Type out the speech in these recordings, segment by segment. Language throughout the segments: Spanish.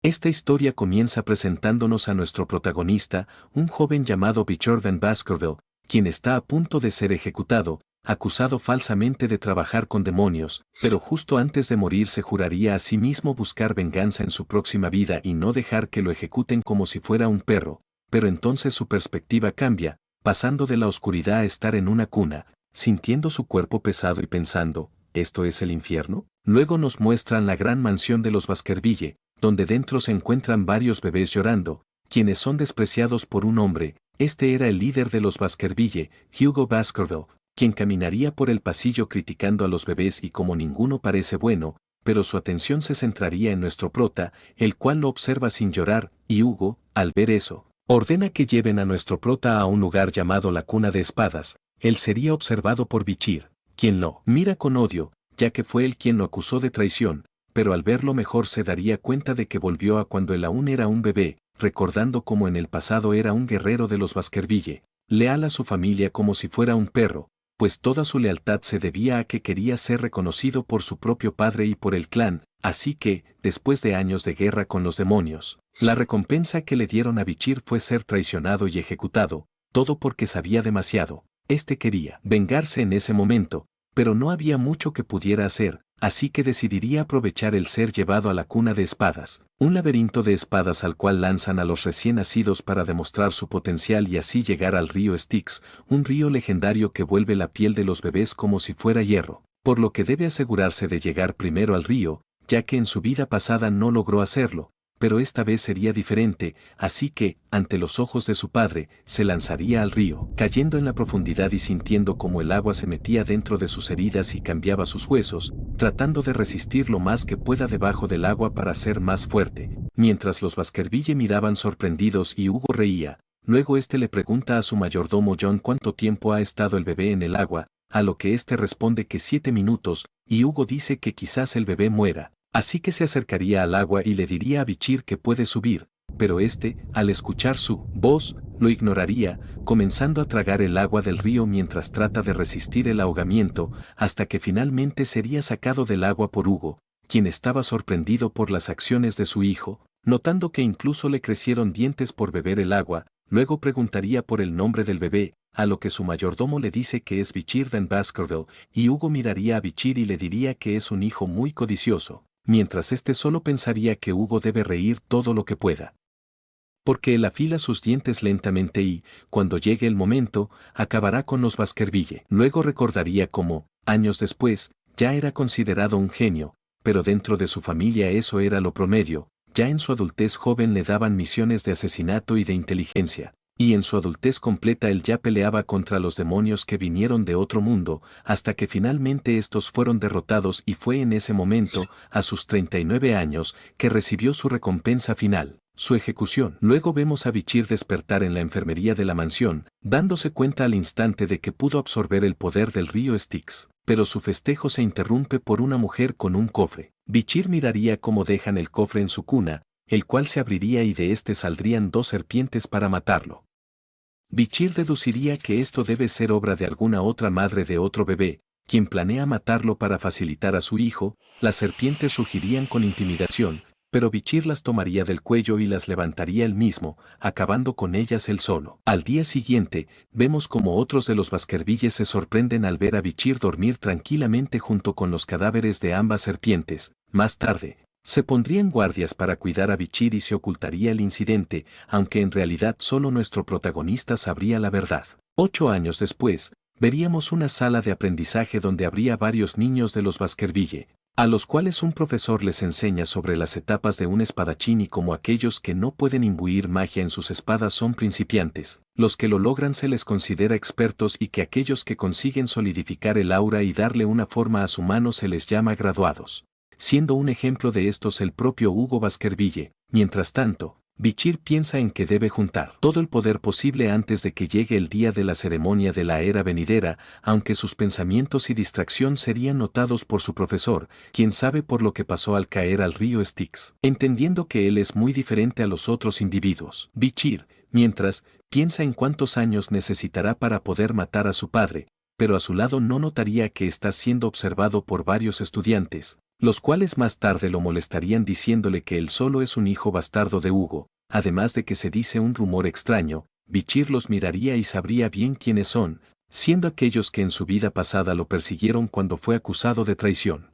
Esta historia comienza presentándonos a nuestro protagonista, un joven llamado Bichir Van Baskerville, quien está a punto de ser ejecutado, acusado falsamente de trabajar con demonios, pero justo antes de morir se juraría a sí mismo buscar venganza en su próxima vida y no dejar que lo ejecuten como si fuera un perro, pero entonces su perspectiva cambia, pasando de la oscuridad a estar en una cuna, sintiendo su cuerpo pesado y pensando, ¿esto es el infierno? Luego nos muestran la gran mansión de los Baskerville, donde dentro se encuentran varios bebés llorando, quienes son despreciados por un hombre. Este era el líder de los Baskerville, Hugo Baskerville, quien caminaría por el pasillo criticando a los bebés y como ninguno parece bueno, pero su atención se centraría en nuestro prota, el cual lo observa sin llorar, y Hugo, al ver eso, ordena que lleven a nuestro prota a un lugar llamado la Cuna de Espadas. Él sería observado por Bichir, quien lo mira con odio, ya que fue él quien lo acusó de traición, pero al verlo mejor se daría cuenta de que volvió a cuando él aún era un bebé, recordando cómo en el pasado era un guerrero de los Baskerville, leal a su familia como si fuera un perro, pues toda su lealtad se debía a que quería ser reconocido por su propio padre y por el clan, así que, después de años de guerra con los demonios, la recompensa que le dieron a Bichir fue ser traicionado y ejecutado, todo porque sabía demasiado. Este quería vengarse en ese momento, pero no había mucho que pudiera hacer, así que decidiría aprovechar el ser llevado a la Cuna de Espadas, un laberinto de espadas al cual lanzan a los recién nacidos para demostrar su potencial y así llegar al río Styx, un río legendario que vuelve la piel de los bebés como si fuera hierro, por lo que debe asegurarse de llegar primero al río, ya que en su vida pasada no logró hacerlo, pero esta vez sería diferente, así que, ante los ojos de su padre, se lanzaría al río, cayendo en la profundidad y sintiendo cómo el agua se metía dentro de sus heridas y cambiaba sus huesos, tratando de resistir lo más que pueda debajo del agua para ser más fuerte. Mientras los Baskerville miraban sorprendidos y Hugo reía, luego este le pregunta a su mayordomo John cuánto tiempo ha estado el bebé en el agua, a lo que este responde que 7 minutos, y Hugo dice que quizás el bebé muera. Así que se acercaría al agua y le diría a Bichir que puede subir, pero este, al escuchar su voz, lo ignoraría, comenzando a tragar el agua del río mientras trata de resistir el ahogamiento, hasta que finalmente sería sacado del agua por Hugo, quien estaba sorprendido por las acciones de su hijo, notando que incluso le crecieron dientes por beber el agua. Luego preguntaría por el nombre del bebé, a lo que su mayordomo le dice que es Bichir Van Baskerville, y Hugo miraría a Bichir y le diría que es un hijo muy codicioso, mientras este solo pensaría que Hugo debe reír todo lo que pueda. Porque él afila sus dientes lentamente y, cuando llegue el momento, acabará con los Baskerville. Luego recordaría cómo, años después, ya era considerado un genio, pero dentro de su familia eso era lo promedio. Ya en su adultez joven le daban misiones de asesinato y de inteligencia, y en su adultez completa él ya peleaba contra los demonios que vinieron de otro mundo, hasta que finalmente estos fueron derrotados y fue en ese momento, a sus 39 años, que recibió su recompensa final, su ejecución. Luego vemos a Bichir despertar en la enfermería de la mansión, dándose cuenta al instante de que pudo absorber el poder del río Styx, pero su festejo se interrumpe por una mujer con un cofre. Bichir miraría cómo dejan el cofre en su cuna, el cual se abriría y de este saldrían 2 serpientes para matarlo. Bichir deduciría que esto debe ser obra de alguna otra madre de otro bebé, quien planea matarlo para facilitar a su hijo. Las serpientes rugirían con intimidación, pero Bichir las tomaría del cuello y las levantaría él mismo, acabando con ellas él solo. Al día siguiente, vemos como otros de los Baskerville se sorprenden al ver a Bichir dormir tranquilamente junto con los cadáveres de ambas serpientes. Más tarde, se pondrían guardias para cuidar a Bichir y se ocultaría el incidente, aunque en realidad solo nuestro protagonista sabría la verdad. 8 años después, veríamos una sala de aprendizaje donde habría varios niños de los Baskerville, a los cuales un profesor les enseña sobre las etapas de un espadachín y como aquellos que no pueden imbuir magia en sus espadas son principiantes, los que lo logran se les considera expertos y que aquellos que consiguen solidificar el aura y darle una forma a su mano se les llama graduados, siendo un ejemplo de estos el propio Hugo Baskerville. Mientras tanto, Bichir piensa en que debe juntar todo el poder posible antes de que llegue el día de la ceremonia de la era venidera, aunque sus pensamientos y distracción serían notados por su profesor, quien sabe por lo que pasó al caer al río Styx, entendiendo que él es muy diferente a los otros individuos. Bichir, mientras, piensa en cuántos años necesitará para poder matar a su padre, pero a su lado no notaría que está siendo observado por varios estudiantes, los cuales más tarde lo molestarían diciéndole que él solo es un hijo bastardo de Hugo, además de que se dice un rumor extraño, Bichir los miraría y sabría bien quiénes son, siendo aquellos que en su vida pasada lo persiguieron cuando fue acusado de traición.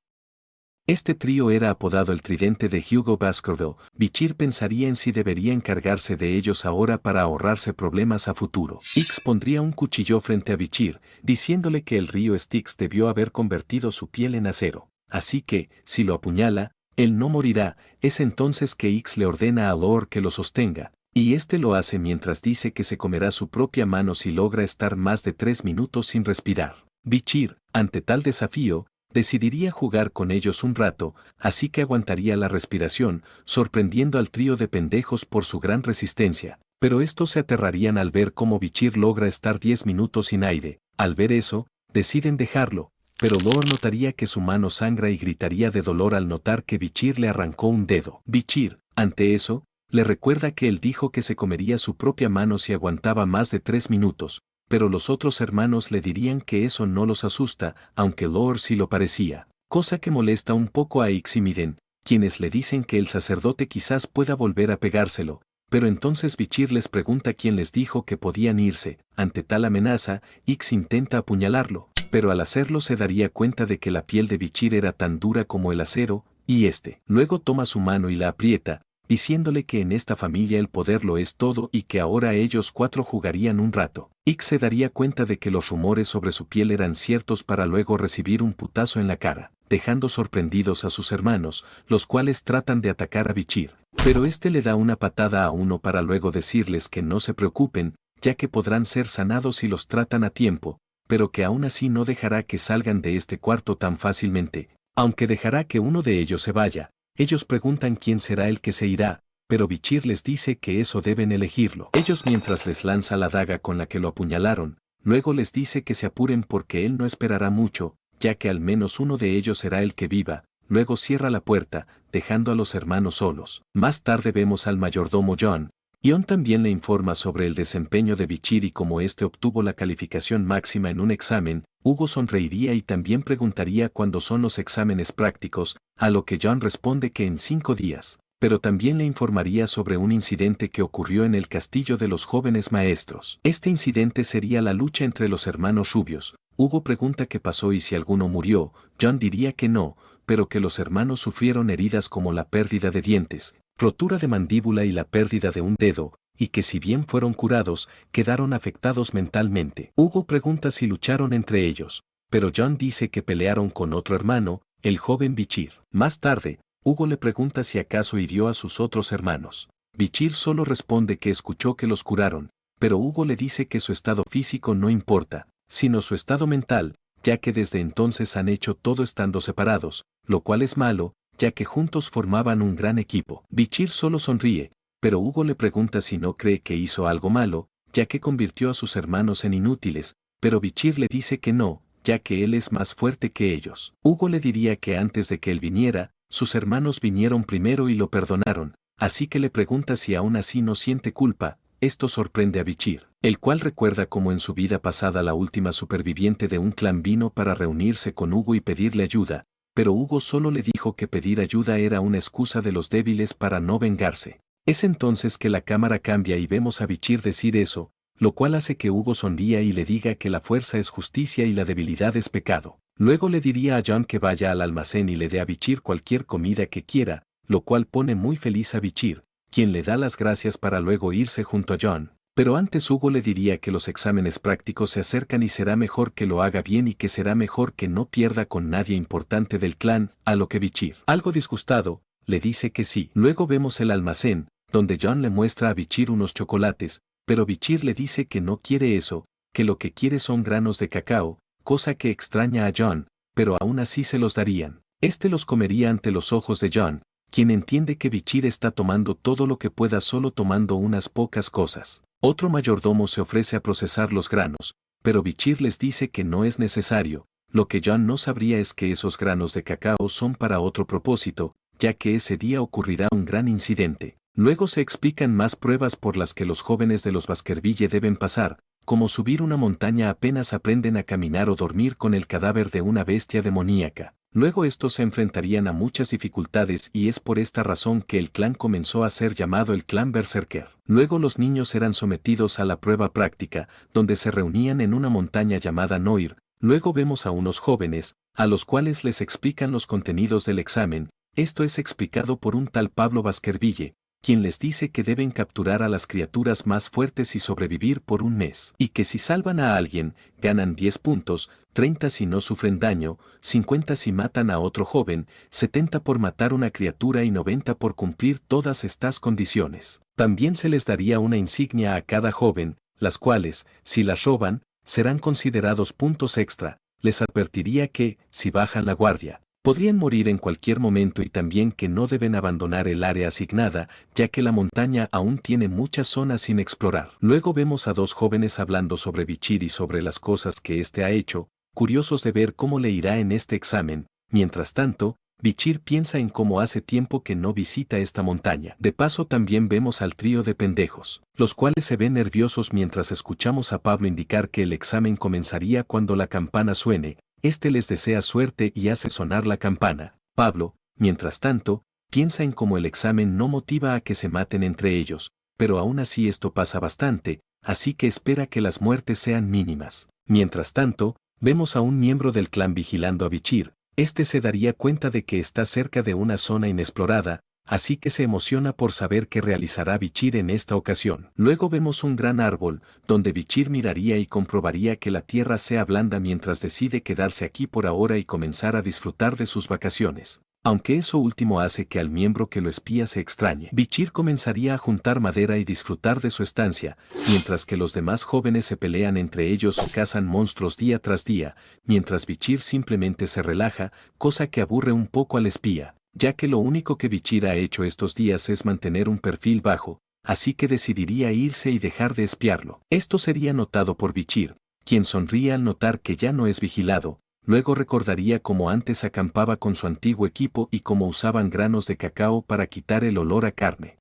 Este trío era apodado el tridente de Hugo Baskerville. Bichir pensaría en si debería encargarse de ellos ahora para ahorrarse problemas a futuro. X pondría un cuchillo frente a Bichir, diciéndole que el río Styx debió haber convertido su piel en acero. Así que, si lo apuñala, él no morirá. Es entonces que X le ordena a Lore que lo sostenga, y este lo hace mientras dice que se comerá su propia mano si logra estar más de 3 minutos sin respirar. Bichir, ante tal desafío, decidiría jugar con ellos un rato, así que aguantaría la respiración, sorprendiendo al trío de pendejos por su gran resistencia. Pero estos se aterrarían al ver cómo Bichir logra estar 10 minutos sin aire. Al ver eso, deciden dejarlo, pero Lore notaría que su mano sangra y gritaría de dolor al notar que Bichir le arrancó un dedo. Bichir, ante eso, le recuerda que él dijo que se comería su propia mano si aguantaba más de 3 minutos, pero los otros hermanos le dirían que eso no los asusta, aunque Lore sí lo parecía, cosa que molesta un poco a Ix y Miden, quienes le dicen que el sacerdote quizás pueda volver a pegárselo, pero entonces Bichir les pregunta quién les dijo que podían irse. Ante tal amenaza, Ix intenta apuñalarlo, pero al hacerlo se daría cuenta de que la piel de Bichir era tan dura como el acero, y luego toma su mano y la aprieta, diciéndole que en esta familia el poder lo es todo y que ahora ellos 4 jugarían un rato. Ix se daría cuenta de que los rumores sobre su piel eran ciertos para luego recibir un putazo en la cara, dejando sorprendidos a sus hermanos, los cuales tratan de atacar a Bichir. Pero le da una patada a uno para luego decirles que no se preocupen, ya que podrán ser sanados si los tratan a tiempo, pero que aún así no dejará que salgan de este cuarto tan fácilmente, aunque dejará que uno de ellos se vaya. Ellos preguntan quién será el que se irá, pero Bichir les dice que eso deben elegirlo. Ellos mientras les lanza la daga con la que lo apuñalaron, luego les dice que se apuren porque él no esperará mucho, ya que al menos uno de ellos será el que viva. Luego cierra la puerta, dejando a los hermanos solos. Más tarde vemos al mayordomo John. John también le informa sobre el desempeño de Bichir y cómo obtuvo la calificación máxima en un examen. Hugo sonreiría y también preguntaría cuándo son los exámenes prácticos, a lo que John responde que en 5 días, pero también le informaría sobre un incidente que ocurrió en el castillo de los jóvenes maestros. Este incidente sería la lucha entre los hermanos rubios. Hugo pregunta qué pasó y si alguno murió. John diría que no, pero que los hermanos sufrieron heridas como la pérdida de dientes, rotura de mandíbula y la pérdida de un dedo, y que si bien fueron curados, quedaron afectados mentalmente. Hugo pregunta si lucharon entre ellos, pero John dice que pelearon con otro hermano, el joven Bichir. Más tarde, Hugo le pregunta si acaso hirió a sus otros hermanos. Bichir solo responde que escuchó que los curaron, pero Hugo le dice que su estado físico no importa, sino su estado mental, ya que desde entonces han hecho todo estando separados, lo cual es malo, ya que juntos formaban un gran equipo. Bichir solo sonríe, pero Hugo le pregunta si no cree que hizo algo malo, ya que convirtió a sus hermanos en inútiles, pero Bichir le dice que no, ya que él es más fuerte que ellos. Hugo le diría que antes de que él viniera, sus hermanos vinieron primero y lo perdonaron, así que le pregunta si aún así no siente culpa. Esto sorprende a Bichir, el cual recuerda cómo en su vida pasada la última superviviente de un clan vino para reunirse con Hugo y pedirle ayuda, pero Hugo solo le dijo que pedir ayuda era una excusa de los débiles para no vengarse. Es entonces que la cámara cambia y vemos a Bichir decir eso, lo cual hace que Hugo sonría y le diga que la fuerza es justicia y la debilidad es pecado. Luego le diría a John que vaya al almacén y le dé a Bichir cualquier comida que quiera, lo cual pone muy feliz a Bichir, quien le da las gracias para luego irse junto a John. Pero antes Hugo le diría que los exámenes prácticos se acercan y será mejor que lo haga bien y que será mejor que no pierda con nadie importante del clan, a lo que Bichir, algo disgustado, le dice que sí. Luego vemos el almacén, donde John le muestra a Bichir unos chocolates, pero Bichir le dice que no quiere eso, que lo que quiere son granos de cacao, cosa que extraña a John, pero aún así se los darían. Los comería ante los ojos de John, quien entiende que Bichir está tomando todo lo que pueda solo tomando unas pocas cosas. Otro mayordomo se ofrece a procesar los granos, pero Bichir les dice que no es necesario. Lo que John no sabría es que esos granos de cacao son para otro propósito, ya que ese día ocurrirá un gran incidente. Luego se explican más pruebas por las que los jóvenes de los Baskerville deben pasar, Como subir una montaña apenas aprenden a caminar o dormir con el cadáver de una bestia demoníaca. Luego estos se enfrentarían a muchas dificultades y es por esta razón que el clan comenzó a ser llamado el clan Berserker. Luego los niños eran sometidos a la prueba práctica, donde se reunían en una montaña llamada Noir. Luego vemos a unos jóvenes, a los cuales les explican los contenidos del examen. Esto es explicado por un tal Pablo Baskerville, quien les dice que deben capturar a las criaturas más fuertes y sobrevivir por un mes, y que si salvan a alguien, ganan 10 puntos, 30 si no sufren daño, 50 si matan a otro joven, 70 por matar una criatura y 90 por cumplir todas estas condiciones. También se les daría una insignia a cada joven, las cuales, si las roban, serán considerados puntos extra. Les advertiría que, si bajan la guardia, podrían morir en cualquier momento y también que no deben abandonar el área asignada, ya que la montaña aún tiene muchas zonas sin explorar. Luego vemos a dos jóvenes hablando sobre Bichir y sobre las cosas que éste ha hecho, curiosos de ver cómo le irá en este examen. Mientras tanto, Bichir piensa en cómo hace tiempo que no visita esta montaña. De paso también vemos al trío de pendejos, los cuales se ven nerviosos mientras escuchamos a Pablo indicar que el examen comenzaría cuando la campana suene. Este les desea suerte y hace sonar la campana. Pablo, mientras tanto, piensa en cómo el examen no motiva a que se maten entre ellos, pero aún así esto pasa bastante, así que espera que las muertes sean mínimas. Mientras tanto, vemos a un miembro del clan vigilando a Bichir. Este se daría cuenta de que está cerca de una zona inexplorada, así que se emociona por saber qué realizará Bichir en esta ocasión. Luego vemos un gran árbol, donde Bichir miraría y comprobaría que la tierra sea blanda mientras decide quedarse aquí por ahora y comenzar a disfrutar de sus vacaciones. Aunque eso último hace que al miembro que lo espía se extrañe. Bichir comenzaría a juntar madera y disfrutar de su estancia, mientras que los demás jóvenes se pelean entre ellos o cazan monstruos día tras día, mientras Bichir simplemente se relaja, cosa que aburre un poco al espía, ya que lo único que Bichir ha hecho estos días es mantener un perfil bajo, así que decidiría irse y dejar de espiarlo. Esto sería notado por Bichir, quien sonríe al notar que ya no es vigilado. Luego recordaría cómo antes acampaba con su antiguo equipo y cómo usaban granos de cacao para quitar el olor a carne.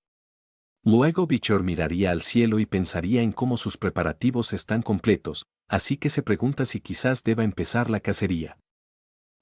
Luego Bichir miraría al cielo y pensaría en cómo sus preparativos están completos, así que se pregunta si quizás deba empezar la cacería.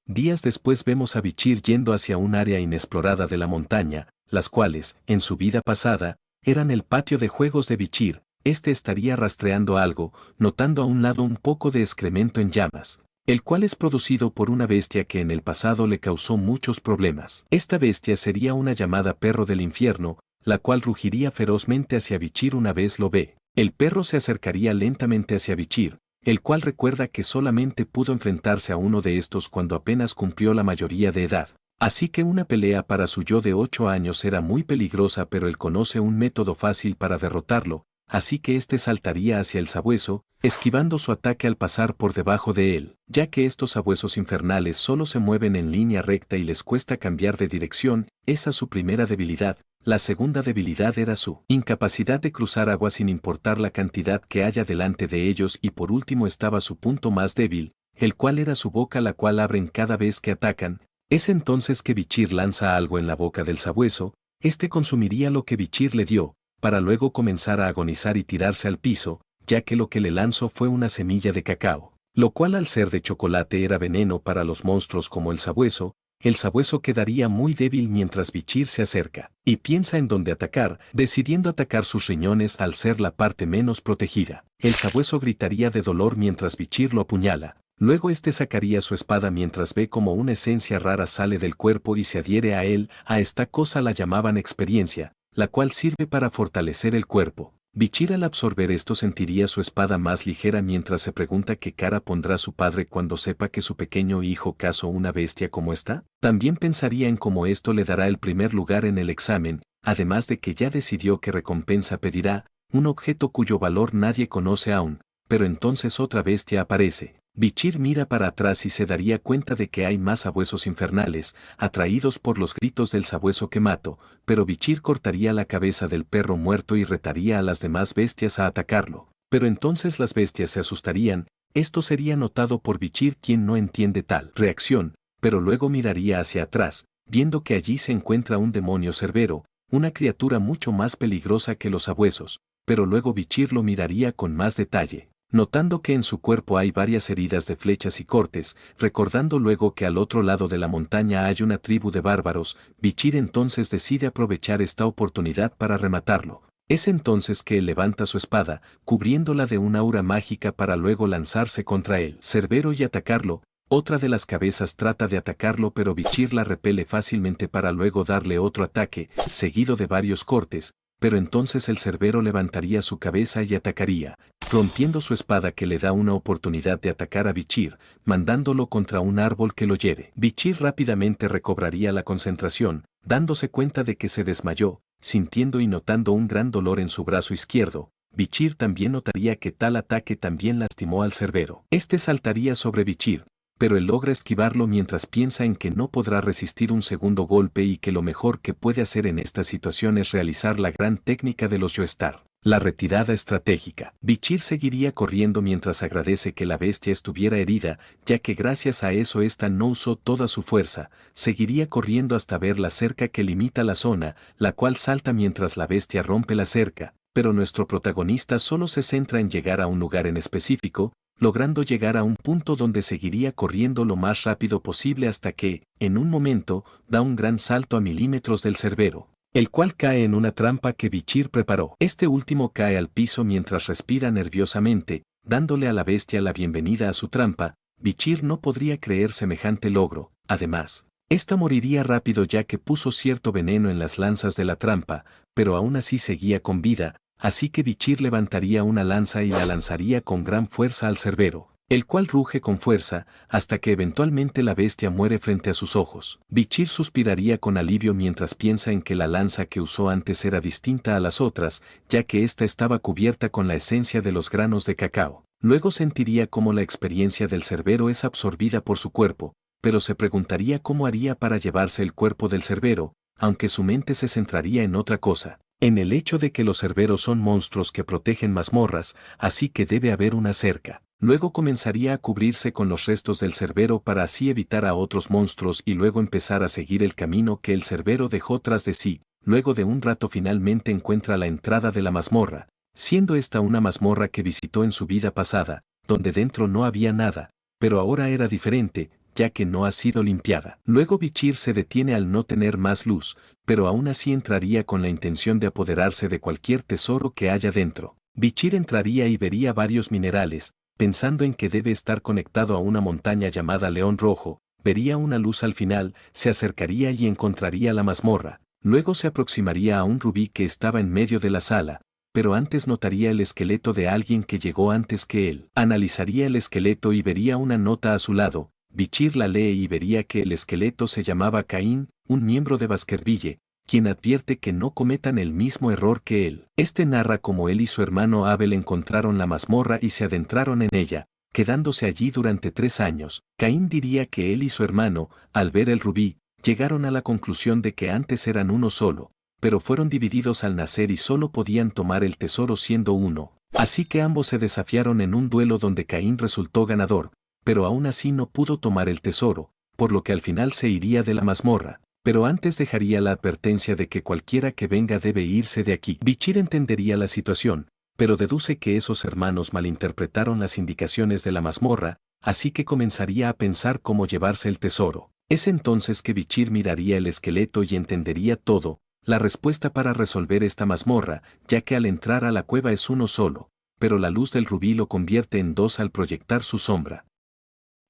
Días después vemos a Bichir yendo hacia un área inexplorada de la montaña, las cuales, en su vida pasada, eran el patio de juegos de Bichir. Este estaría rastreando algo, notando a un lado un poco de excremento en llamas, el cual es producido por una bestia que en el pasado le causó muchos problemas. Esta bestia sería una llamada perro del infierno, la cual rugiría ferozmente hacia Bichir una vez lo ve. El perro se acercaría lentamente hacia Bichir, el cual recuerda que solamente pudo enfrentarse a uno de estos cuando apenas cumplió la mayoría de edad. Así que una pelea para su yo de 8 años era muy peligrosa, pero él conoce un método fácil para derrotarlo, así que este saltaría hacia el sabueso, esquivando su ataque al pasar por debajo de él, ya que estos sabuesos infernales solo se mueven en línea recta y les cuesta cambiar de dirección. Esa es su primera debilidad. La segunda debilidad era su incapacidad de cruzar agua sin importar la cantidad que haya delante de ellos, y por último estaba su punto más débil, el cual era su boca, la cual abren cada vez que atacan. Es entonces que Bichir lanza algo en la boca del sabueso. Este consumiría lo que Bichir le dio, para luego comenzar a agonizar y tirarse al piso, ya que lo que le lanzó fue una semilla de cacao, lo cual al ser de chocolate era veneno para los monstruos como el sabueso. El sabueso quedaría muy débil mientras Bichir se acerca y piensa en dónde atacar, decidiendo atacar sus riñones al ser la parte menos protegida. El sabueso gritaría de dolor mientras Bichir lo apuñala. Luego este sacaría su espada mientras ve como una esencia rara sale del cuerpo y se adhiere a él. A esta cosa la llamaban experiencia, la cual sirve para fortalecer el cuerpo. Bichir al absorber esto sentiría su espada más ligera mientras se pregunta qué cara pondrá su padre cuando sepa que su pequeño hijo cazó una bestia como esta. También pensaría en cómo esto le dará el primer lugar en el examen, además de que ya decidió qué recompensa pedirá, un objeto cuyo valor nadie conoce aún. Pero entonces otra bestia aparece. Bichir mira para atrás y se daría cuenta de que hay más sabuesos infernales, atraídos por los gritos del sabueso que mató, pero Bichir cortaría la cabeza del perro muerto y retaría a las demás bestias a atacarlo. Pero entonces las bestias se asustarían. Esto sería notado por Bichir, quien no entiende tal reacción, pero luego miraría hacia atrás, viendo que allí se encuentra un demonio cerbero, una criatura mucho más peligrosa que los sabuesos, pero luego Bichir lo miraría con más detalle. Notando que en su cuerpo hay varias heridas de flechas y cortes, recordando luego que al otro lado de la montaña hay una tribu de bárbaros, Bichir entonces decide aprovechar esta oportunidad para rematarlo. Es entonces que él levanta su espada, cubriéndola de una aura mágica para luego lanzarse contra él, Cerbero, y atacarlo. Otra de las cabezas trata de atacarlo, pero Bichir la repele fácilmente para luego darle otro ataque, seguido de varios cortes, pero entonces el Cerbero levantaría su cabeza y atacaría, rompiendo su espada, que le da una oportunidad de atacar a Bichir, mandándolo contra un árbol que lo hiere. Bichir rápidamente recobraría la concentración, dándose cuenta de que se desmayó, sintiendo y notando un gran dolor en su brazo izquierdo. Bichir también notaría que tal ataque también lastimó al Cerbero. Este saltaría sobre Bichir, pero él logra esquivarlo mientras piensa en que no podrá resistir un segundo golpe y que lo mejor que puede hacer en esta situación es realizar la gran técnica de los Joestar, la retirada estratégica. Bichir seguiría corriendo mientras agradece que la bestia estuviera herida, ya que gracias a eso ésta no usó toda su fuerza. Seguiría corriendo hasta ver la cerca que limita la zona, la cual salta mientras la bestia rompe la cerca, pero nuestro protagonista solo se centra en llegar a un lugar en específico, logrando llegar a un punto donde seguiría corriendo lo más rápido posible hasta que, en un momento, da un gran salto a milímetros del Cerbero, el cual cae en una trampa que Bichir preparó. Este último cae al piso mientras respira nerviosamente, dándole a la bestia la bienvenida a su trampa. Bichir no podría creer semejante logro. Además, esta moriría rápido ya que puso cierto veneno en las lanzas de la trampa, pero aún así seguía con vida. Así que Bichir levantaría una lanza y la lanzaría con gran fuerza al Cerbero, el cual ruge con fuerza, hasta que eventualmente la bestia muere frente a sus ojos. Bichir suspiraría con alivio mientras piensa en que la lanza que usó antes era distinta a las otras, ya que ésta estaba cubierta con la esencia de los granos de cacao. Luego sentiría cómo la experiencia del Cerbero es absorbida por su cuerpo, pero se preguntaría cómo haría para llevarse el cuerpo del Cerbero, aunque su mente se centraría en otra cosa, en el hecho de que los Cerberos son monstruos que protegen mazmorras, así que debe haber una cerca. Luego comenzaría a cubrirse con los restos del Cerbero para así evitar a otros monstruos y luego empezar a seguir el camino que el Cerbero dejó tras de sí. Luego de un rato finalmente encuentra la entrada de la mazmorra, siendo esta una mazmorra que visitó en su vida pasada, donde dentro no había nada, pero ahora era diferente, ya que no ha sido limpiada. Luego Bichir se detiene al no tener más luz, pero aún así entraría con la intención de apoderarse de cualquier tesoro que haya dentro. Bichir entraría y vería varios minerales, pensando en que debe estar conectado a una montaña llamada León Rojo. Vería una luz al final, se acercaría y encontraría la mazmorra. Luego se aproximaría a un rubí que estaba en medio de la sala, pero antes notaría el esqueleto de alguien que llegó antes que él. Analizaría el esqueleto y vería una nota a su lado. Bichir la lee y vería que el esqueleto se llamaba Caín, un miembro de Baskerville, quien advierte que no cometan el mismo error que él. Este narra cómo él y su hermano Abel encontraron la mazmorra y se adentraron en ella, quedándose allí durante 3 años. Caín diría que él y su hermano, al ver el rubí, llegaron a la conclusión de que antes eran uno solo, pero fueron divididos al nacer y solo podían tomar el tesoro siendo uno. Así que ambos se desafiaron en un duelo donde Caín resultó ganador, pero aún así no pudo tomar el tesoro, por lo que al final se iría de la mazmorra, pero antes dejaría la advertencia de que cualquiera que venga debe irse de aquí. Bichir entendería la situación, pero deduce que esos hermanos malinterpretaron las indicaciones de la mazmorra, así que comenzaría a pensar cómo llevarse el tesoro. Es entonces que Bichir miraría el esqueleto y entendería todo, la respuesta para resolver esta mazmorra, ya que al entrar a la cueva es uno solo, pero la luz del rubí lo convierte en 2 al proyectar su sombra.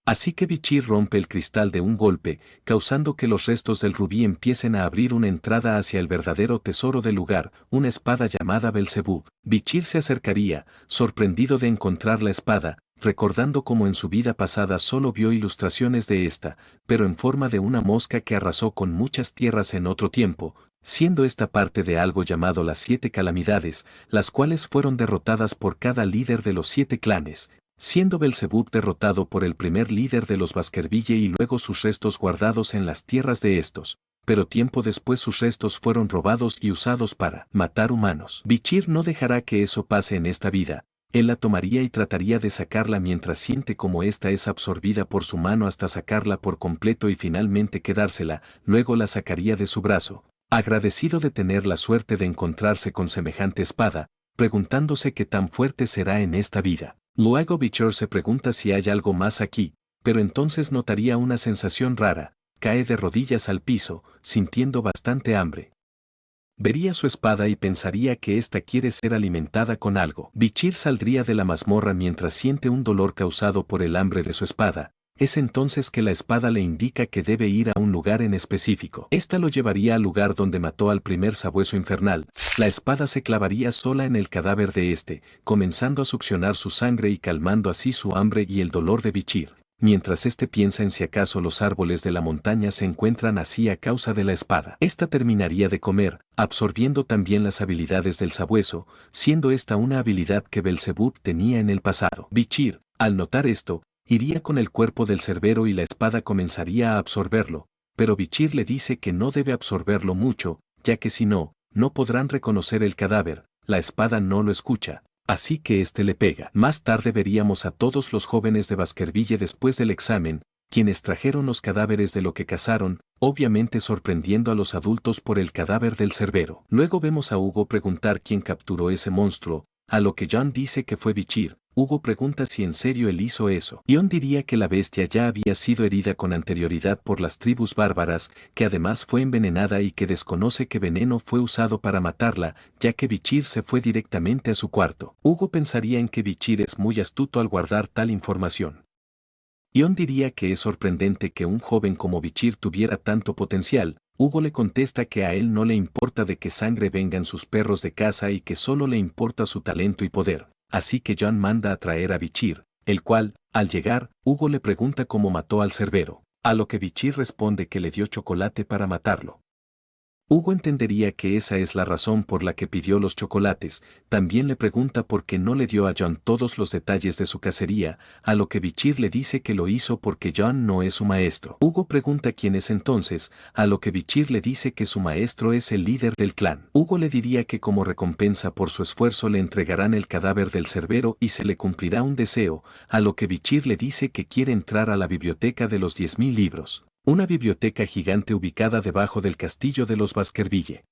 Así que Bichir rompe el cristal de un golpe, causando que los restos del rubí empiecen a abrir una entrada hacia el verdadero tesoro del lugar, una espada llamada Belzebub. Bichir se acercaría, sorprendido de encontrar la espada, recordando cómo en su vida pasada solo vio ilustraciones de esta, pero en forma de una mosca que arrasó con muchas tierras en otro tiempo, siendo esta parte de algo llamado las 7 calamidades, las cuales fueron derrotadas por cada líder de los 7 clanes, siendo Belzebub derrotado por el primer líder de los Baskerville y luego sus restos guardados en las tierras de estos, pero tiempo después sus restos fueron robados y usados para matar humanos. Bichir no dejará que eso pase en esta vida, él la tomaría y trataría de sacarla mientras siente como esta es absorbida por su mano hasta sacarla por completo y finalmente quedársela, luego la sacaría de su brazo. Agradecido de tener la suerte de encontrarse con semejante espada, preguntándose qué tan fuerte será en esta vida. Luego Bichir se pregunta si hay algo más aquí, pero entonces notaría una sensación rara, cae de rodillas al piso, sintiendo bastante hambre. Vería su espada y pensaría que ésta quiere ser alimentada con algo. Bichir saldría de la mazmorra mientras siente un dolor causado por el hambre de su espada. Es entonces que la espada le indica que debe ir a un lugar en específico. Esta lo llevaría al lugar donde mató al primer sabueso infernal. La espada se clavaría sola en el cadáver de este, comenzando a succionar su sangre y calmando así su hambre y el dolor de Bichir, mientras este piensa en si acaso los árboles de la montaña se encuentran así a causa de la espada. Esta terminaría de comer, absorbiendo también las habilidades del sabueso, siendo esta una habilidad que Belzebub tenía en el pasado. Bichir, al notar esto, iría con el cuerpo del cerbero y la espada comenzaría a absorberlo, pero Bichir le dice que no debe absorberlo mucho, ya que si no, no podrán reconocer el cadáver, la espada no lo escucha. Así que este le pega. Más tarde veríamos a todos los jóvenes de Baskerville después del examen, quienes trajeron los cadáveres de lo que cazaron, obviamente sorprendiendo a los adultos por el cadáver del cerbero. Luego vemos a Hugo preguntar quién capturó ese monstruo, a lo que John dice que fue Bichir. Hugo pregunta si en serio él hizo eso. John diría que la bestia ya había sido herida con anterioridad por las tribus bárbaras, que además fue envenenada y que desconoce qué veneno fue usado para matarla, ya que Bichir se fue directamente a su cuarto. Hugo pensaría en que Bichir es muy astuto al guardar tal información. John diría que es sorprendente que un joven como Bichir tuviera tanto potencial. Hugo le contesta que a él no le importa de qué sangre vengan sus perros de caza y que solo le importa su talento y poder. Así que John manda a traer a Bichir, el cual, al llegar, Hugo le pregunta cómo mató al cerbero, a lo que Bichir responde que le dio chocolate para matarlo. Hugo entendería que esa es la razón por la que pidió los chocolates. También le pregunta por qué no le dio a John todos los detalles de su cacería, a lo que Bichir le dice que lo hizo porque John no es su maestro. Hugo pregunta quién es entonces, a lo que Bichir le dice que su maestro es el líder del clan. Hugo le diría que como recompensa por su esfuerzo le entregarán el cadáver del cerbero y se le cumplirá un deseo, a lo que Bichir le dice que quiere entrar a la biblioteca de los 10.000 libros. Una biblioteca gigante ubicada debajo del castillo de los Baskerville.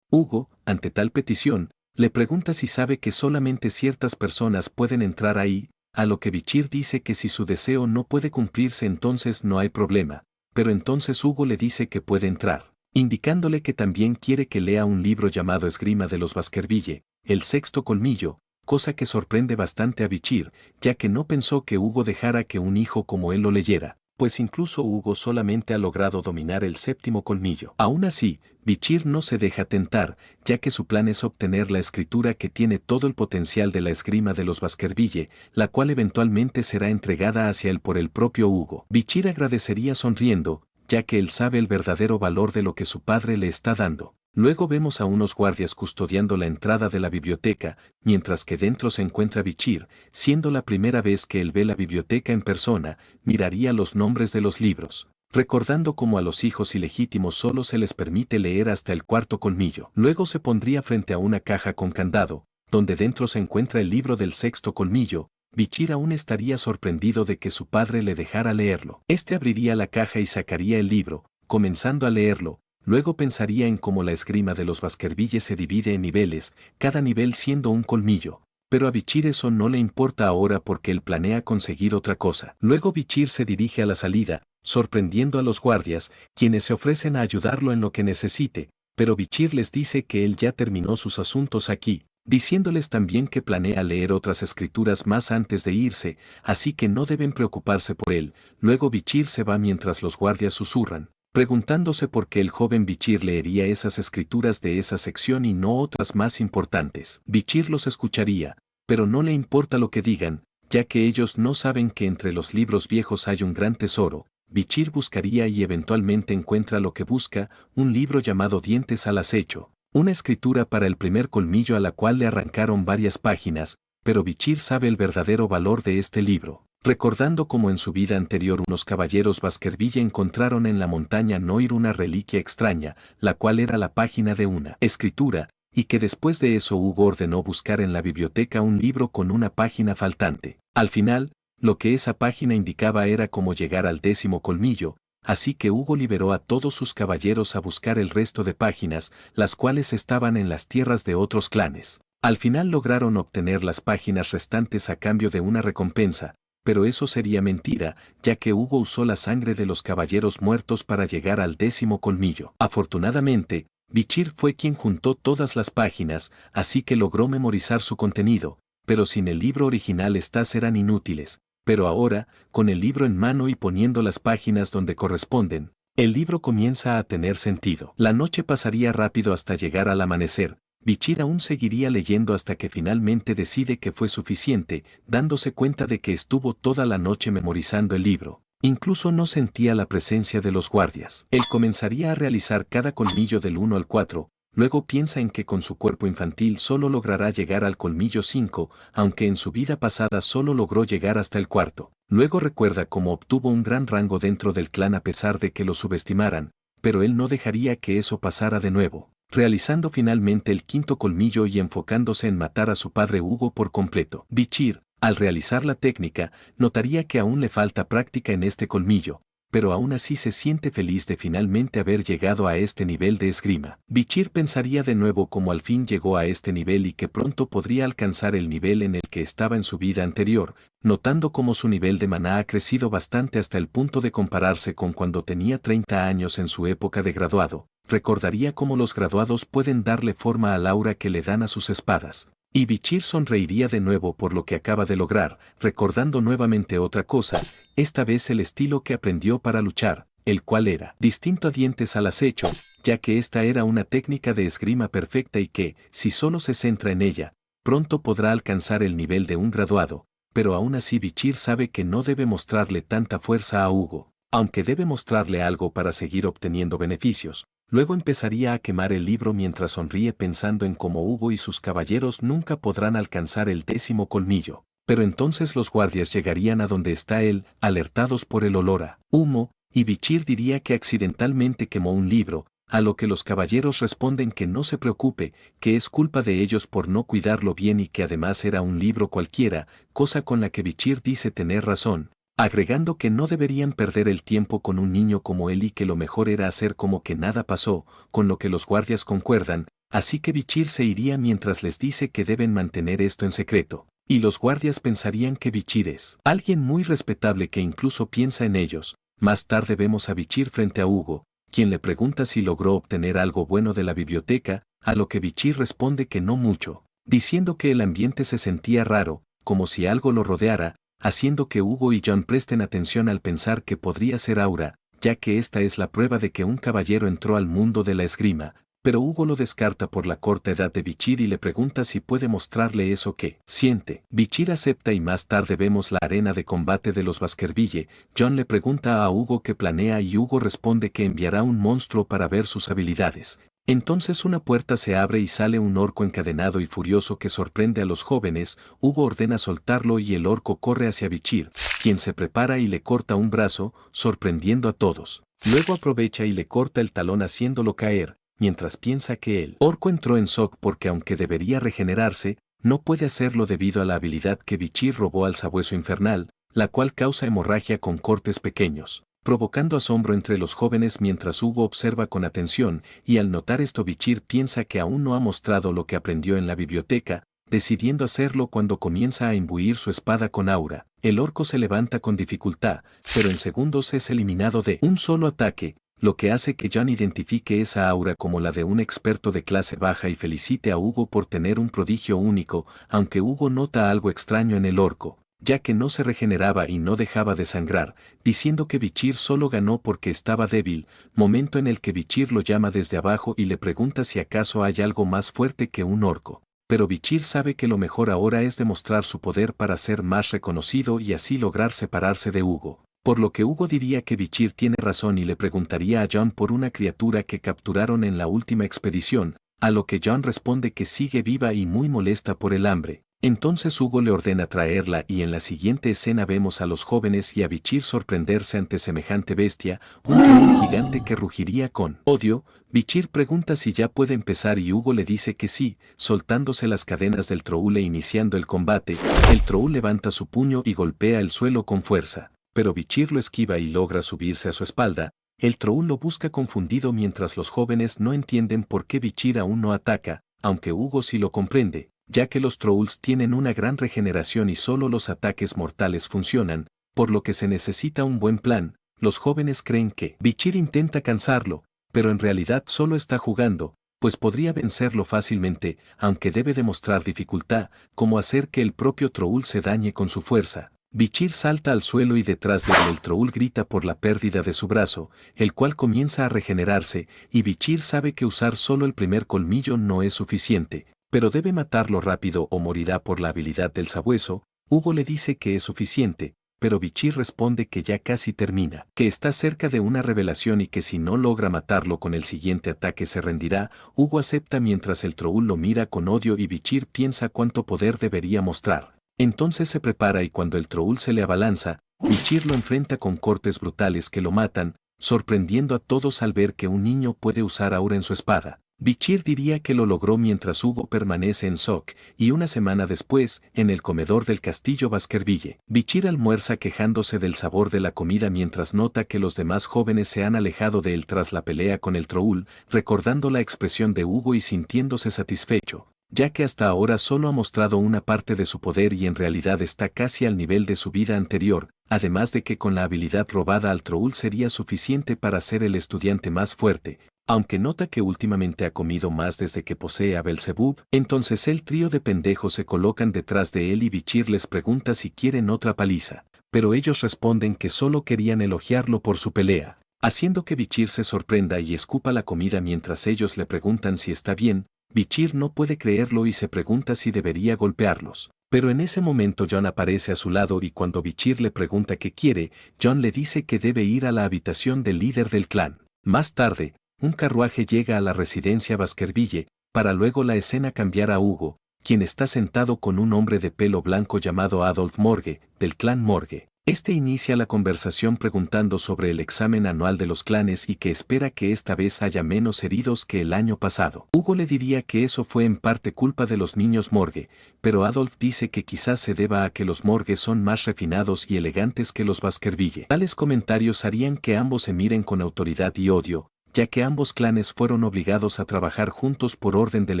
Hugo, ante tal petición, le pregunta si sabe que solamente ciertas personas pueden entrar ahí, a lo que Bichir dice que si su deseo no puede cumplirse entonces no hay problema, pero entonces Hugo le dice que puede entrar, indicándole que también quiere que lea un libro llamado Esgrima de los Baskerville, el sexto colmillo, cosa que sorprende bastante a Bichir, ya que no pensó que Hugo dejara que un hijo como él lo leyera, pues incluso Hugo solamente ha logrado dominar el séptimo colmillo. Aún así, Bichir no se deja tentar, ya que su plan es obtener la escritura que tiene todo el potencial de la esgrima de los Baskerville, la cual eventualmente será entregada hacia él por el propio Hugo. Bichir agradecería sonriendo, ya que él sabe el verdadero valor de lo que su padre le está dando. Luego vemos a unos guardias custodiando la entrada de la biblioteca, mientras que dentro se encuentra Bichir, siendo la primera vez que él ve la biblioteca en persona, miraría los nombres de los libros, recordando cómo a los hijos ilegítimos solo se les permite leer hasta el cuarto colmillo. Luego se pondría frente a una caja con candado, donde dentro se encuentra el libro del sexto colmillo. Bichir aún estaría sorprendido de que su padre le dejara leerlo. Este abriría la caja y sacaría el libro, comenzando a leerlo. Luego pensaría en cómo la esgrima de los Baskerville se divide en niveles, cada nivel siendo un colmillo. Pero a Bichir eso no le importa ahora porque él planea conseguir otra cosa. Luego Bichir se dirige a la salida, sorprendiendo a los guardias, quienes se ofrecen a ayudarlo en lo que necesite, pero Bichir les dice que él ya terminó sus asuntos aquí, diciéndoles también que planea leer otras escrituras más antes de irse, así que no deben preocuparse por él. Luego Bichir se va mientras los guardias susurran, preguntándose por qué el joven Bichir leería esas escrituras de esa sección y no otras más importantes. Bichir los escucharía, pero no le importa lo que digan, ya que ellos no saben que entre los libros viejos hay un gran tesoro. Bichir buscaría y eventualmente encuentra lo que busca, un libro llamado Dientes al acecho, una escritura para el primer colmillo a la cual le arrancaron varias páginas, pero Bichir sabe el verdadero valor de este libro. Recordando cómo en su vida anterior unos caballeros Baskerville encontraron en la montaña Noir una reliquia extraña, la cual era la página de una escritura, y que después de eso Hugo ordenó buscar en la biblioteca un libro con una página faltante. Al final, lo que esa página indicaba era cómo llegar al 10º colmillo, así que Hugo liberó a todos sus caballeros a buscar el resto de páginas, las cuales estaban en las tierras de otros clanes. Al final lograron obtener las páginas restantes a cambio de una recompensa, pero eso sería mentira, ya que Hugo usó la sangre de los caballeros muertos para llegar al 10º colmillo. Afortunadamente, Bichir fue quien juntó todas las páginas, así que logró memorizar su contenido, pero sin el libro original estas eran inútiles. Pero ahora, con el libro en mano y poniendo las páginas donde corresponden, el libro comienza a tener sentido. La noche pasaría rápido hasta llegar al amanecer. Bichir aún seguiría leyendo hasta que finalmente decide que fue suficiente, dándose cuenta de que estuvo toda la noche memorizando el libro. Incluso no sentía la presencia de los guardias. Él comenzaría a realizar cada colmillo del 1 al 4, luego piensa en que con su cuerpo infantil solo logrará llegar al colmillo 5, aunque en su vida pasada solo logró llegar hasta el 4. Luego recuerda cómo obtuvo un gran rango dentro del clan a pesar de que lo subestimaran, pero él no dejaría que eso pasara de nuevo, realizando finalmente el 5º colmillo y enfocándose en matar a su padre Hugo por completo. Bichir, al realizar la técnica, notaría que aún le falta práctica en este colmillo, pero aún así se siente feliz de finalmente haber llegado a este nivel de esgrima. Bichir pensaría de nuevo cómo al fin llegó a este nivel y que pronto podría alcanzar el nivel en el que estaba en su vida anterior, notando cómo su nivel de maná ha crecido bastante hasta el punto de compararse con cuando tenía 30 años en su época de graduado. Recordaría cómo los graduados pueden darle forma al aura que le dan a sus espadas. Y Bichir sonreiría de nuevo por lo que acaba de lograr, recordando nuevamente otra cosa, esta vez el estilo que aprendió para luchar, el cual era distinto a dientes al acecho, ya que esta era una técnica de esgrima perfecta y que, si solo se centra en ella, pronto podrá alcanzar el nivel de un graduado, pero aún así Bichir sabe que no debe mostrarle tanta fuerza a Hugo, aunque debe mostrarle algo para seguir obteniendo beneficios. Luego empezaría a quemar el libro mientras sonríe pensando en cómo Hugo y sus caballeros nunca podrán alcanzar el 10º colmillo. Pero entonces los guardias llegarían a donde está él, alertados por el olor a humo, y Bichir diría que accidentalmente quemó un libro, a lo que los caballeros responden que no se preocupe, que es culpa de ellos por no cuidarlo bien y que además era un libro cualquiera, cosa con la que Bichir dice tener razón, agregando que no deberían perder el tiempo con un niño como él y que lo mejor era hacer como que nada pasó, con lo que los guardias concuerdan, así que Bichir se iría mientras les dice que deben mantener esto en secreto. Y los guardias pensarían que Bichir es alguien muy respetable que incluso piensa en ellos. Más tarde vemos a Bichir frente a Hugo, quien le pregunta si logró obtener algo bueno de la biblioteca, a lo que Bichir responde que no mucho, diciendo que el ambiente se sentía raro, como si algo lo rodeara, haciendo que Hugo y John presten atención al pensar que podría ser Aura, ya que esta es la prueba de que un caballero entró al mundo de la esgrima, pero Hugo lo descarta por la corta edad de Bichir y le pregunta si puede mostrarle eso que siente. Bichir acepta y más tarde vemos la arena de combate de los Baskerville. John le pregunta a Hugo qué planea y Hugo responde que enviará un monstruo para ver sus habilidades. Entonces una puerta se abre y sale un orco encadenado y furioso que sorprende a los jóvenes. Hugo ordena soltarlo y el orco corre hacia Bichir, quien se prepara y le corta un brazo, sorprendiendo a todos. Luego aprovecha y le corta el talón haciéndolo caer, mientras piensa que el orco entró en shock porque aunque debería regenerarse, no puede hacerlo debido a la habilidad que Bichir robó al sabueso infernal, la cual causa hemorragia con cortes pequeños, provocando asombro entre los jóvenes mientras Hugo observa con atención, y al notar esto Bichir piensa que aún no ha mostrado lo que aprendió en la biblioteca, decidiendo hacerlo cuando comienza a imbuir su espada con aura. El orco se levanta con dificultad, pero en segundos es eliminado de un solo ataque, lo que hace que John identifique esa aura como la de un experto de clase baja y felicite a Hugo por tener un prodigio único, aunque Hugo nota algo extraño en el orco, ya que no se regeneraba y no dejaba de sangrar, diciendo que Bichir solo ganó porque estaba débil, momento en el que Bichir lo llama desde abajo y le pregunta si acaso hay algo más fuerte que un orco. Pero Bichir sabe que lo mejor ahora es demostrar su poder para ser más reconocido y así lograr separarse de Hugo. Por lo que Hugo diría que Bichir tiene razón y le preguntaría a John por una criatura que capturaron en la última expedición, a lo que John responde que sigue viva y muy molesta por el hambre. Entonces Hugo le ordena traerla y en la siguiente escena vemos a los jóvenes y a Bichir sorprenderse ante semejante bestia, un troll gigante que rugiría con odio. Bichir pregunta si ya puede empezar y Hugo le dice que sí, soltándose las cadenas del troll e iniciando el combate. El troll levanta su puño y golpea el suelo con fuerza, pero Bichir lo esquiva y logra subirse a su espalda. El troll lo busca confundido mientras los jóvenes no entienden por qué Bichir aún no ataca, aunque Hugo sí lo comprende. ya que los Trolls tienen una gran regeneración y solo los ataques mortales funcionan, por lo que se necesita un buen plan. Los jóvenes creen que Bichir intenta cansarlo, pero en realidad solo está jugando, pues podría vencerlo fácilmente, aunque debe demostrar dificultad, como hacer que el propio Troll se dañe con su fuerza. Bichir salta al suelo y detrás de él el Troll grita por la pérdida de su brazo, el cual comienza a regenerarse, y Bichir sabe que usar solo el primer colmillo no es suficiente, pero debe matarlo rápido o morirá por la habilidad del sabueso. Hugo le dice que es suficiente, pero Bichir responde que ya casi termina, que está cerca de una revelación y que si no logra matarlo con el siguiente ataque se rendirá. Hugo acepta mientras el Troll lo mira con odio y Bichir piensa cuánto poder debería mostrar. Entonces se prepara y cuando el Troll se le abalanza, Bichir lo enfrenta con cortes brutales que lo matan, sorprendiendo a todos al ver que un niño puede usar aura en su espada. Bichir diría que lo logró mientras Hugo permanece en shock, y una semana después, en el comedor del castillo Baskerville, Bichir almuerza quejándose del sabor de la comida mientras nota que los demás jóvenes se han alejado de él tras la pelea con el Troll, recordando la expresión de Hugo y sintiéndose satisfecho, ya que hasta ahora solo ha mostrado una parte de su poder y en realidad está casi al nivel de su vida anterior, además de que con la habilidad robada al Troll sería suficiente para ser el estudiante más fuerte. Aunque nota que últimamente ha comido más desde que posee a Belzebub, entonces el trío de pendejos se colocan detrás de él y Bichir les pregunta si quieren otra paliza, pero ellos responden que solo querían elogiarlo por su pelea, haciendo que Bichir se sorprenda y escupa la comida mientras ellos le preguntan si está bien. Bichir no puede creerlo y se pregunta si debería golpearlos. Pero en ese momento John aparece a su lado y cuando Bichir le pregunta qué quiere, John le dice que debe ir a la habitación del líder del clan. Más tarde, un carruaje llega a la residencia Baskerville, para luego la escena cambiar a Hugo, quien está sentado con un hombre de pelo blanco llamado Adolf Morgue, del clan Morgue. Este inicia la conversación preguntando sobre el examen anual de los clanes y que espera que esta vez haya menos heridos que el año pasado. Hugo le diría que eso fue en parte culpa de los niños Morgue, pero Adolf dice que quizás se deba a que los Morgue son más refinados y elegantes que los Baskerville. Tales comentarios harían que ambos se miren con autoridad y odio, ya que ambos clanes fueron obligados a trabajar juntos por orden del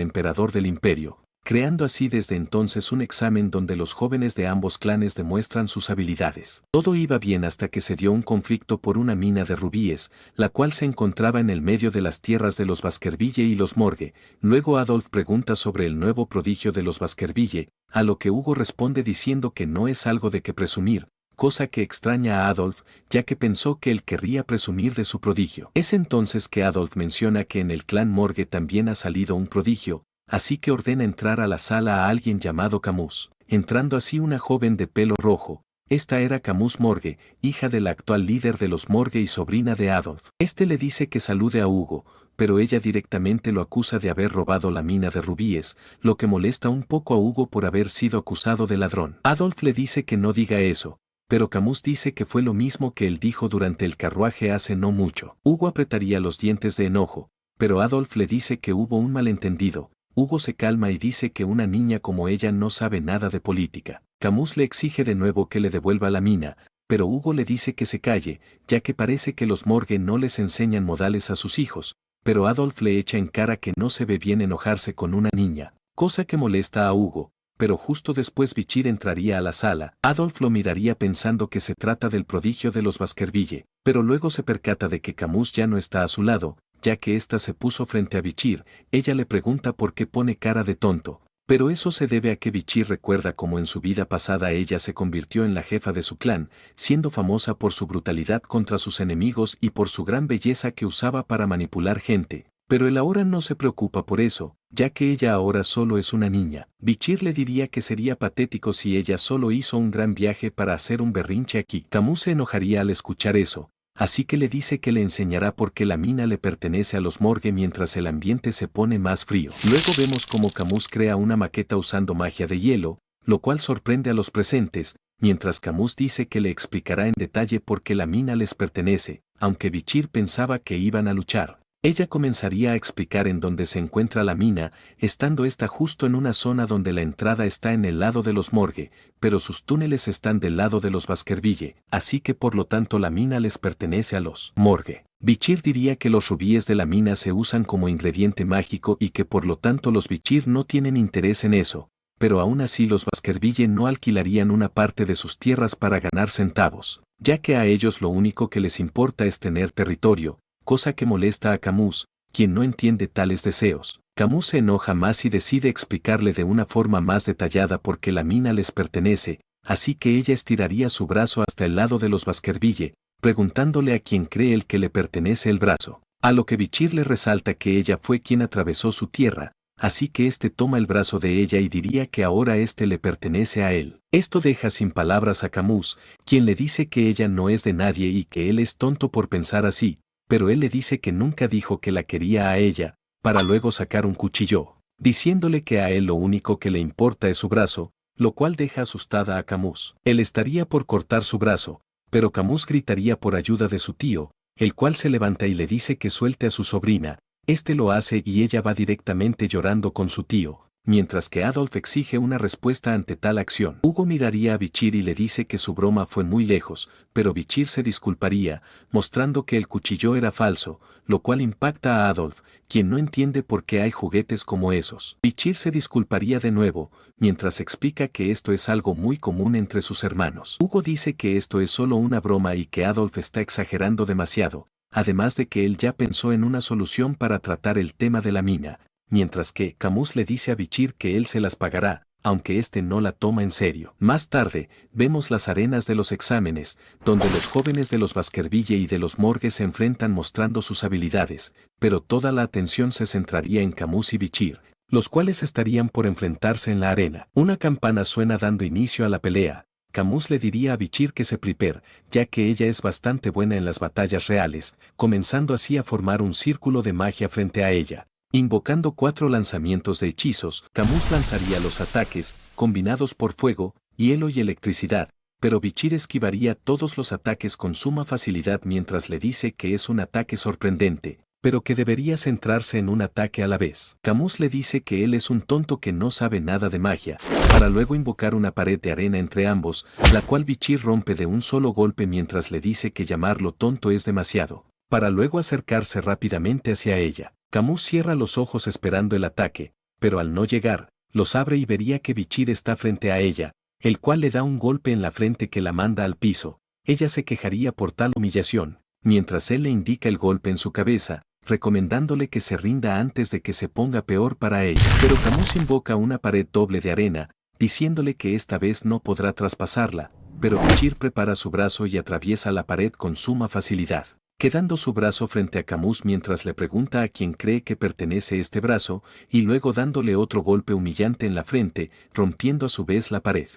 emperador del imperio, creando así desde entonces un examen donde los jóvenes de ambos clanes demuestran sus habilidades. Todo iba bien hasta que se dio un conflicto por una mina de rubíes, la cual se encontraba en el medio de las tierras de los Baskerville y los Morgue. Luego Adolf pregunta sobre el nuevo prodigio de los Baskerville, a lo que Hugo responde diciendo que no es algo de que presumir, cosa que extraña a Adolf, ya que pensó que él querría presumir de su prodigio. Es entonces que Adolf menciona que en el clan Morgue también ha salido un prodigio, así que ordena entrar a la sala a alguien llamado Camus, entrando así una joven de pelo rojo. Esta era Camus Morgue, hija del actual líder de los Morgue y sobrina de Adolf. Este le dice que salude a Hugo, pero ella directamente lo acusa de haber robado la mina de rubíes, lo que molesta un poco a Hugo por haber sido acusado de ladrón. Adolf le dice que no diga eso, pero Camus dice que fue lo mismo que él dijo durante el carruaje hace no mucho. Hugo apretaría los dientes de enojo, pero Adolf le dice que hubo un malentendido. Hugo se calma y dice que una niña como ella no sabe nada de política. Camus le exige de nuevo que le devuelva la mina, pero Hugo le dice que se calle, ya que parece que los Morgue no les enseñan modales a sus hijos, pero Adolf le echa en cara que no se ve bien enojarse con una niña, cosa que molesta a Hugo. Pero justo después Bichir entraría a la sala. Adolf lo miraría pensando que se trata del prodigio de los Baskerville, pero luego se percata de que Camus ya no está a su lado, ya que ésta se puso frente a Bichir. Ella le pregunta por qué pone cara de tonto, pero eso se debe a que Bichir recuerda cómo en su vida pasada ella se convirtió en la jefa de su clan, siendo famosa por su brutalidad contra sus enemigos y por su gran belleza que usaba para manipular gente. Pero él ahora no se preocupa por eso, ya que ella ahora solo es una niña. Bichir le diría que sería patético si ella solo hizo un gran viaje para hacer un berrinche aquí. Camus se enojaría al escuchar eso, así que le dice que le enseñará por qué la mina le pertenece a los Morgue mientras el ambiente se pone más frío. Luego vemos cómo Camus crea una maqueta usando magia de hielo, lo cual sorprende a los presentes, mientras Camus dice que le explicará en detalle por qué la mina les pertenece, aunque Bichir pensaba que iban a luchar. Ella comenzaría a explicar en dónde se encuentra la mina, estando esta justo en una zona donde la entrada está en el lado de los Morgue, pero sus túneles están del lado de los Baskerville, así que por lo tanto la mina les pertenece a los Morgue. Bichir diría que los rubíes de la mina se usan como ingrediente mágico y que por lo tanto los Bichir no tienen interés en eso, pero aún así los Baskerville no alquilarían una parte de sus tierras para ganar centavos, ya que a ellos lo único que les importa es tener territorio, cosa que molesta a Camus, quien no entiende tales deseos. Camus se enoja más y decide explicarle de una forma más detallada por qué la mina les pertenece, así que ella estiraría su brazo hasta el lado de los Baskerville, preguntándole a quién cree el que le pertenece el brazo. A lo que Bichir le resalta que ella fue quien atravesó su tierra, así que éste toma el brazo de ella y diría que ahora éste le pertenece a él. Esto deja sin palabras a Camus, quien le dice que ella no es de nadie y que él es tonto por pensar así, pero él le dice que nunca dijo que la quería a ella, para luego sacar un cuchillo, diciéndole que a él lo único que le importa es su brazo, lo cual deja asustada a Camus. Él estaría por cortar su brazo, pero Camus gritaría por ayuda de su tío, el cual se levanta y le dice que suelte a su sobrina. Este lo hace y ella va directamente llorando con su tío, mientras que Adolf exige una respuesta ante tal acción. Hugo miraría a Bichir y le dice que su broma fue muy lejos, pero Bichir se disculparía, mostrando que el cuchillo era falso, lo cual impacta a Adolf, quien no entiende por qué hay juguetes como esos. Bichir se disculparía de nuevo, mientras explica que esto es algo muy común entre sus hermanos. Hugo dice que esto es solo una broma y que Adolf está exagerando demasiado, además de que él ya pensó en una solución para tratar el tema de la mina, mientras que Camus le dice a Bichir que él se las pagará, aunque éste no la toma en serio. Más tarde, vemos las arenas de los exámenes, donde los jóvenes de los Baskerville y de los Morgue se enfrentan mostrando sus habilidades, pero toda la atención se centraría en Camus y Bichir, los cuales estarían por enfrentarse en la arena. Una campana suena dando inicio a la pelea. Camus le diría a Bichir que se prepare, ya que ella es bastante buena en las batallas reales, comenzando así a formar un círculo de magia frente a ella. Invocando 4 lanzamientos de hechizos, Camus lanzaría los ataques, combinados por fuego, hielo y electricidad, pero Bichir esquivaría todos los ataques con suma facilidad mientras le dice que es un ataque sorprendente, pero que debería centrarse en un ataque a la vez. Camus le dice que él es un tonto que no sabe nada de magia, para luego invocar una pared de arena entre ambos, la cual Bichir rompe de un solo golpe mientras le dice que llamarlo tonto es demasiado, para luego acercarse rápidamente hacia ella. Camus cierra los ojos esperando el ataque, pero al no llegar, los abre y vería que Bichir está frente a ella, el cual le da un golpe en la frente que la manda al piso. Ella se quejaría por tal humillación, mientras él le indica el golpe en su cabeza, recomendándole que se rinda antes de que se ponga peor para ella. Pero Camus invoca una pared doble de arena, diciéndole que esta vez no podrá traspasarla, pero Bichir prepara su brazo y atraviesa la pared con suma facilidad, quedando su brazo frente a Camus mientras le pregunta a quién cree que pertenece este brazo, y luego dándole otro golpe humillante en la frente, rompiendo a su vez la pared.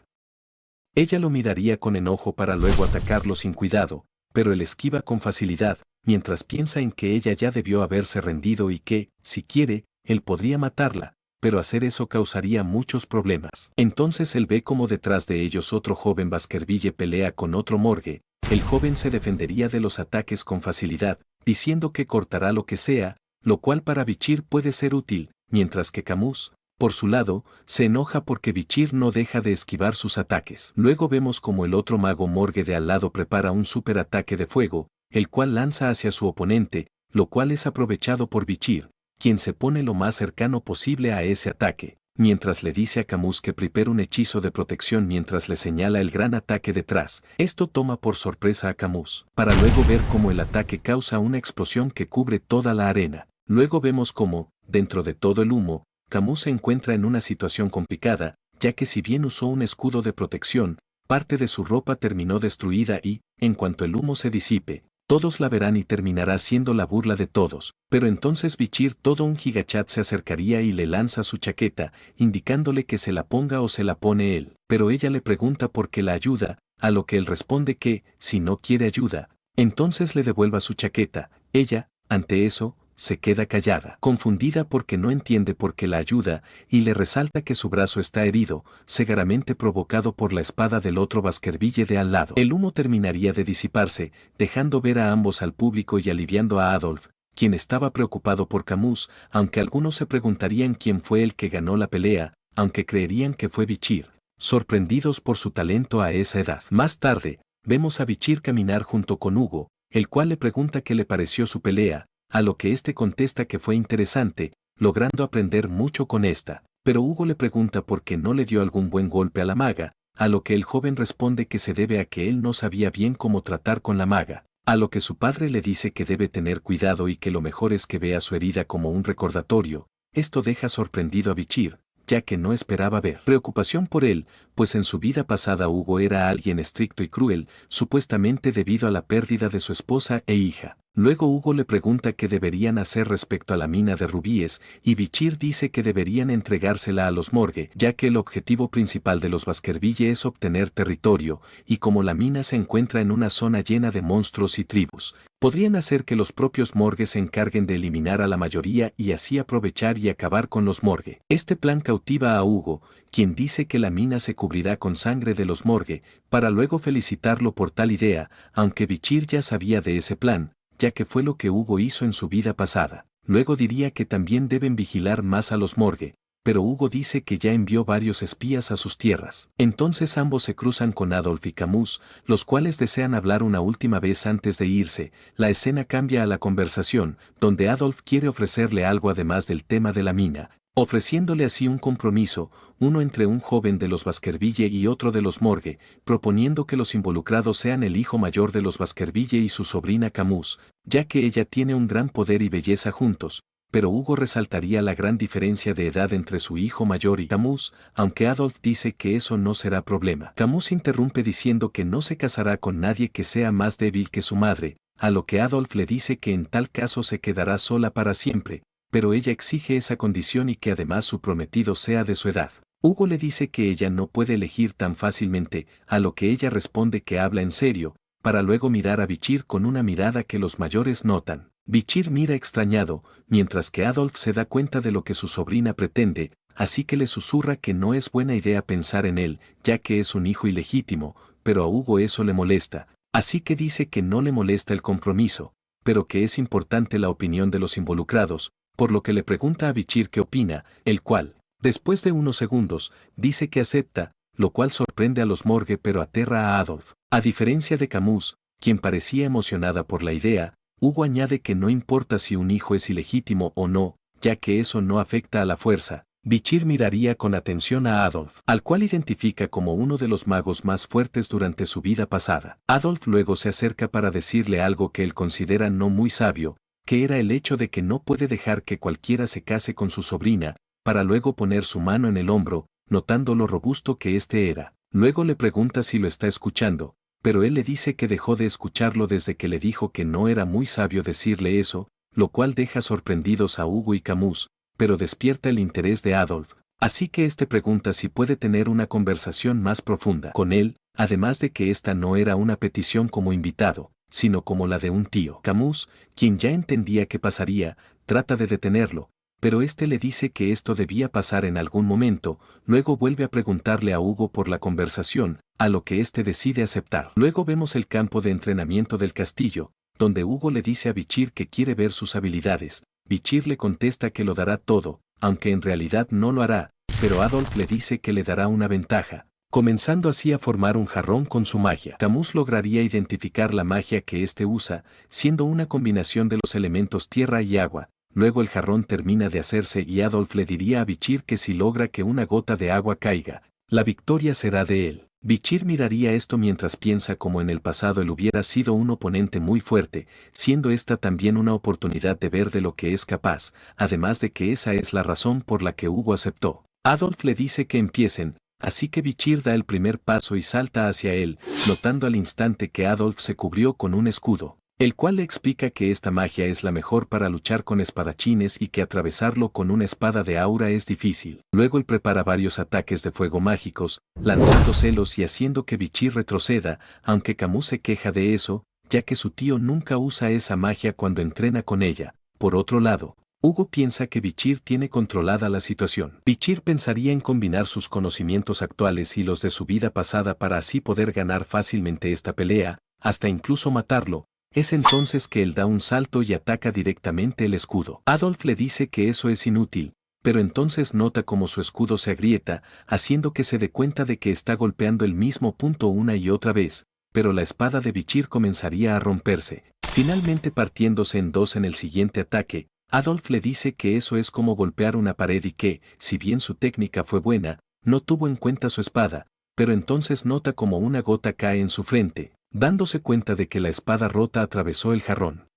Ella lo miraría con enojo para luego atacarlo sin cuidado, pero él esquiva con facilidad, mientras piensa en que ella ya debió haberse rendido y que, si quiere, él podría matarla, pero hacer eso causaría muchos problemas. Entonces él ve como detrás de ellos otro joven Baskerville pelea con otro Morgue. El joven se defendería de los ataques con facilidad, diciendo que cortará lo que sea, lo cual para Bichir puede ser útil, mientras que Camus, por su lado, se enoja porque Bichir no deja de esquivar sus ataques. Luego vemos como el otro mago Morgue de al lado prepara un superataque de fuego, el cual lanza hacia su oponente, lo cual es aprovechado por Bichir, quien se pone lo más cercano posible a ese ataque, mientras le dice a Camus que prepare un hechizo de protección mientras le señala el gran ataque detrás. Esto toma por sorpresa a Camus, para luego ver cómo el ataque causa una explosión que cubre toda la arena. Luego vemos cómo, dentro de todo el humo, Camus se encuentra en una situación complicada, ya que si bien usó un escudo de protección, parte de su ropa terminó destruida y, en cuanto el humo se disipe, todos la verán y terminará siendo la burla de todos. Pero entonces Bichir, todo un gigachat, se acercaría y le lanza su chaqueta, indicándole que se la ponga o se la pone él. Pero ella le pregunta por qué la ayuda, a lo que él responde que, si no quiere ayuda, entonces le devuelva su chaqueta. Ella, ante eso, se queda callada, confundida porque no entiende por qué la ayuda, y le resalta que su brazo está herido, severamente provocado por la espada del otro Baskerville de al lado. El humo terminaría de disiparse, dejando ver a ambos al público y aliviando a Adolf, quien estaba preocupado por Camus, aunque algunos se preguntarían quién fue el que ganó la pelea, aunque creerían que fue Bichir, sorprendidos por su talento a esa edad. Más tarde, vemos a Bichir caminar junto con Hugo, el cual le pregunta qué le pareció su pelea, a lo que éste contesta que fue interesante, logrando aprender mucho con esta. pero Hugo le pregunta por qué no le dio algún buen golpe a la maga, a lo que el joven responde que se debe a que él no sabía bien cómo tratar con la maga, a lo que su padre le dice que debe tener cuidado y que lo mejor es que vea su herida como un recordatorio. Esto deja sorprendido a Bichir, ya que no esperaba ver preocupación por él, pues en su vida pasada Hugo era alguien estricto y cruel, supuestamente debido a la pérdida de su esposa e hija. Luego Hugo le pregunta qué deberían hacer respecto a la mina de rubíes, y Bichir dice que deberían entregársela a los Morgue, ya que el objetivo principal de los Baskerville es obtener territorio, y como la mina se encuentra en una zona llena de monstruos y tribus, podrían hacer que los propios Morgue se encarguen de eliminar a la mayoría y así aprovechar y acabar con los Morgue. Este plan cautiva a Hugo, quien dice que la mina se cubrirá con sangre de los Morgue, para luego felicitarlo por tal idea, aunque Bichir ya sabía de ese plan, ya que fue lo que Hugo hizo en su vida pasada. Luego diría que también deben vigilar más a los Morgue, pero Hugo dice que ya envió varios espías a sus tierras. Entonces ambos se cruzan con Adolf y Camus, los cuales desean hablar una última vez antes de irse. La escena cambia a la conversación, donde Adolf quiere ofrecerle algo además del tema de la mina, ofreciéndole así un compromiso, uno entre un joven de los Baskerville y otro de los Morgue, proponiendo que los involucrados sean el hijo mayor de los Baskerville y su sobrina Camus, ya que ella tiene un gran poder y belleza juntos, pero Hugo resaltaría la gran diferencia de edad entre su hijo mayor y Camus, aunque Adolf dice que eso no será problema. Camus interrumpe diciendo que no se casará con nadie que sea más débil que su madre, a lo que Adolf le dice que en tal caso se quedará sola para siempre, pero ella exige esa condición y que además su prometido sea de su edad. Hugo le dice que ella no puede elegir tan fácilmente, a lo que ella responde que habla en serio, para luego mirar a Bichir con una mirada que los mayores notan. Bichir mira extrañado, mientras que Adolf se da cuenta de lo que su sobrina pretende, así que le susurra que no es buena idea pensar en él, ya que es un hijo ilegítimo, pero a Hugo eso le molesta, así que dice que no le molesta el compromiso, pero que es importante la opinión de los involucrados, por lo que le pregunta a Bichir qué opina, el cual, después de unos segundos, dice que acepta, lo cual sorprende a los Morgue pero aterra a Adolf. A diferencia de Camus, quien parecía emocionada por la idea, Hugo añade que no importa si un hijo es ilegítimo o no, ya que eso no afecta a la fuerza. Bichir miraría con atención a Adolf, al cual identifica como uno de los magos más fuertes durante su vida pasada. Adolf luego se acerca para decirle algo que él considera no muy sabio, que era el hecho de que no puede dejar que cualquiera se case con su sobrina, para luego poner su mano en el hombro, notando lo robusto que éste era. Luego le pregunta si lo está escuchando, pero él le dice que dejó de escucharlo desde que le dijo que no era muy sabio decirle eso, lo cual deja sorprendidos a Hugo y Camus, pero despierta el interés de Adolf, así que este pregunta si puede tener una conversación más profunda con él, además de que esta no era una petición como invitado, sino como la de un tío. Camus, quien ya entendía qué pasaría, trata de detenerlo, pero este le dice que esto debía pasar en algún momento, luego vuelve a preguntarle a Hugo por la conversación, a lo que este decide aceptar. Luego vemos el campo de entrenamiento del castillo, donde Hugo le dice a Bichir que quiere ver sus habilidades. Bichir le contesta que lo dará todo, aunque en realidad no lo hará, pero Adolf le dice que le dará una ventaja, comenzando así a formar un jarrón con su magia. Camus lograría identificar la magia que éste usa, siendo una combinación de los elementos tierra y agua. Luego el jarrón termina de hacerse y Adolf le diría a Bichir que si logra que una gota de agua caiga, la victoria será de él. Bichir miraría esto mientras piensa como en el pasado él hubiera sido un oponente muy fuerte, siendo esta también una oportunidad de ver de lo que es capaz, además de que esa es la razón por la que Hugo aceptó. Adolf le dice que empiecen, así que Bichir da el primer paso y salta hacia él, notando al instante que Adolf se cubrió con un escudo, el cual le explica que esta magia es la mejor para luchar con espadachines y que atravesarlo con una espada de aura es difícil. Luego él prepara varios ataques de fuego mágicos, lanzándoselos y haciendo que Bichir retroceda, aunque Camus se queja de eso, ya que su tío nunca usa esa magia cuando entrena con ella. Por otro lado, Hugo piensa que Bichir tiene controlada la situación. Bichir pensaría en combinar sus conocimientos actuales y los de su vida pasada para así poder ganar fácilmente esta pelea, hasta incluso matarlo. Es entonces que él da un salto y ataca directamente el escudo. Adolf le dice que eso es inútil, pero entonces nota cómo su escudo se agrieta, haciendo que se dé cuenta de que está golpeando el mismo punto una y otra vez, pero la espada de Bichir comenzaría a romperse, finalmente partiéndose en dos en el siguiente ataque. Adolf le dice que eso es como golpear una pared y que, si bien su técnica fue buena, no tuvo en cuenta su espada, pero entonces nota como una gota cae en su frente, dándose cuenta de que la espada rota atravesó el jarrón.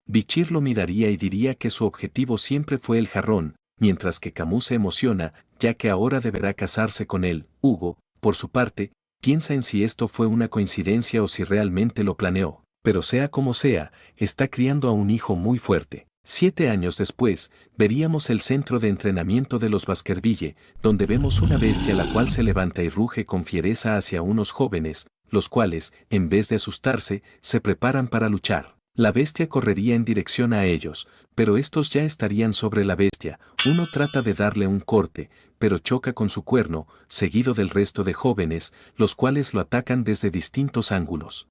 Bichir lo miraría y diría que su objetivo siempre fue el jarrón, mientras que Camus se emociona, ya que ahora deberá casarse con él. Hugo, por su parte, piensa en si esto fue una coincidencia o si realmente lo planeó, pero sea como sea, está criando a un hijo muy fuerte. 7 años después, veríamos el centro de entrenamiento de los Baskerville, donde vemos una bestia la cual se levanta y ruge con fiereza hacia unos jóvenes, los cuales, en vez de asustarse, se preparan para luchar. La bestia correría en dirección a ellos, pero estos ya estarían sobre la bestia. Uno trata de darle un corte, pero choca con su cuerno, seguido del resto de jóvenes, los cuales lo atacan desde distintos ángulos.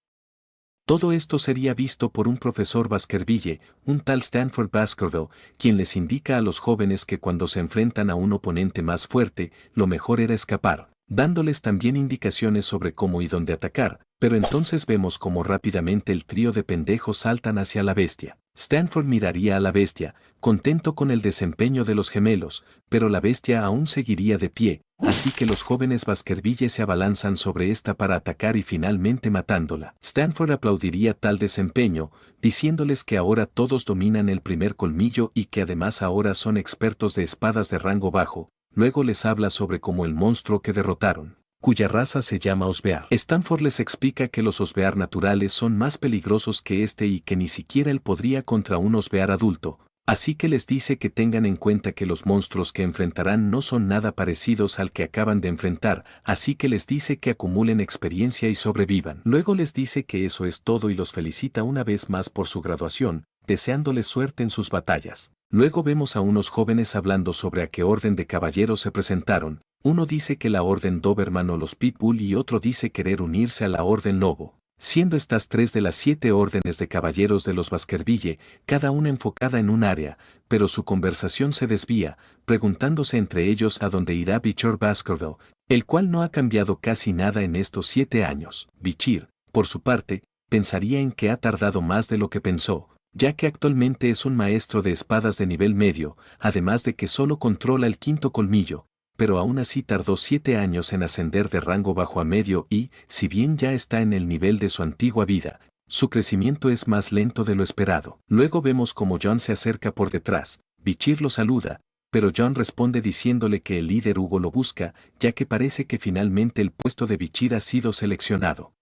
Todo esto sería visto por un profesor Baskerville, un tal Stanford Baskerville, quien les indica a los jóvenes que cuando se enfrentan a un oponente más fuerte, lo mejor era escapar, dándoles también indicaciones sobre cómo y dónde atacar, pero entonces vemos cómo rápidamente el trío de pendejos saltan hacia la bestia. Stanford miraría a la bestia, contento con el desempeño de los gemelos, pero la bestia aún seguiría de pie, así que los jóvenes Baskerville se abalanzan sobre esta para atacar y finalmente matándola. Stanford aplaudiría tal desempeño, diciéndoles que ahora todos dominan el primer colmillo y que además ahora son expertos de espadas de rango bajo. Luego les habla sobre cómo el monstruo que derrotaron, cuya raza se llama Osbear. Stanford les explica que los Osbear naturales son más peligrosos que este y que ni siquiera él podría contra un Osbear adulto, así que les dice que tengan en cuenta que los monstruos que enfrentarán no son nada parecidos al que acaban de enfrentar, así que les dice que acumulen experiencia y sobrevivan. Luego les dice que eso es todo y los felicita una vez más por su graduación, deseándoles suerte en sus batallas. Luego vemos a unos jóvenes hablando sobre a qué orden de caballeros se presentaron. Uno dice que la orden Doberman o los Pitbull y otro dice querer unirse a la orden Lobo, siendo estas 3 de las 7 órdenes de caballeros de los Baskerville, cada una enfocada en un área, pero su conversación se desvía, preguntándose entre ellos a dónde irá Bichir Baskerville, el cual no ha cambiado casi nada en estos 7 años. Bichir, por su parte, pensaría en que ha tardado más de lo que pensó, ya que actualmente es un maestro de espadas de nivel medio, además de que solo controla el 5.º colmillo, pero aún así tardó 7 años en ascender de rango bajo a medio y, si bien ya está en el nivel de su antigua vida, su crecimiento es más lento de lo esperado. Luego vemos como John se acerca por detrás, Bichir lo saluda, pero John responde diciéndole que el líder Hugo lo busca, ya que parece que finalmente el puesto de Bichir ha sido seleccionado.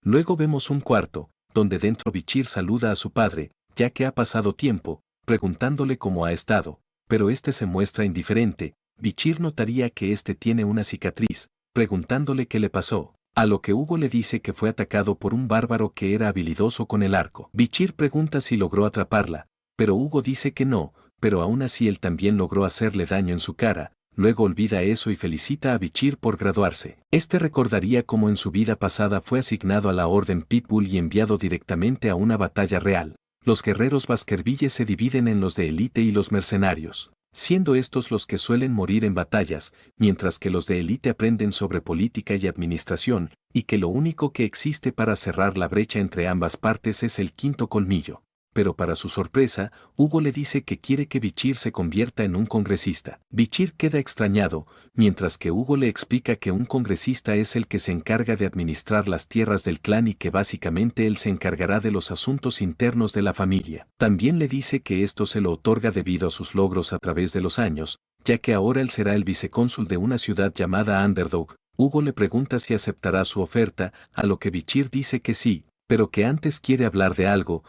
Luego vemos un cuarto, donde dentro Bichir saluda a su padre, ya que ha pasado tiempo, preguntándole cómo ha estado, pero este se muestra indiferente. Bichir notaría que este tiene una cicatriz, preguntándole qué le pasó, a lo que Hugo le dice que fue atacado por un bárbaro que era habilidoso con el arco. Bichir pregunta si logró atraparla, pero Hugo dice que no, pero aún así él también logró hacerle daño en su cara. Luego olvida eso y felicita a Bichir por graduarse. Este recordaría cómo en su vida pasada fue asignado a la Orden Pitbull y enviado directamente a una batalla real. Los guerreros Baskerville se dividen en los de élite y los mercenarios, siendo estos los que suelen morir en batallas, mientras que los de élite aprenden sobre política y administración, y que lo único que existe para cerrar la brecha entre ambas partes es el 5.º colmillo. Pero para su sorpresa, Hugo le dice que quiere que Bichir se convierta en un congresista. Bichir queda extrañado, mientras que Hugo le explica que un congresista es el que se encarga de administrar las tierras del clan y que básicamente él se encargará de los asuntos internos de la familia. También le dice que esto se lo otorga debido a sus logros a través de los años, ya que ahora él será el vicecónsul de una ciudad llamada Underdog. Hugo le pregunta si aceptará su oferta, a lo que Bichir dice que sí, pero que antes quiere hablar de algo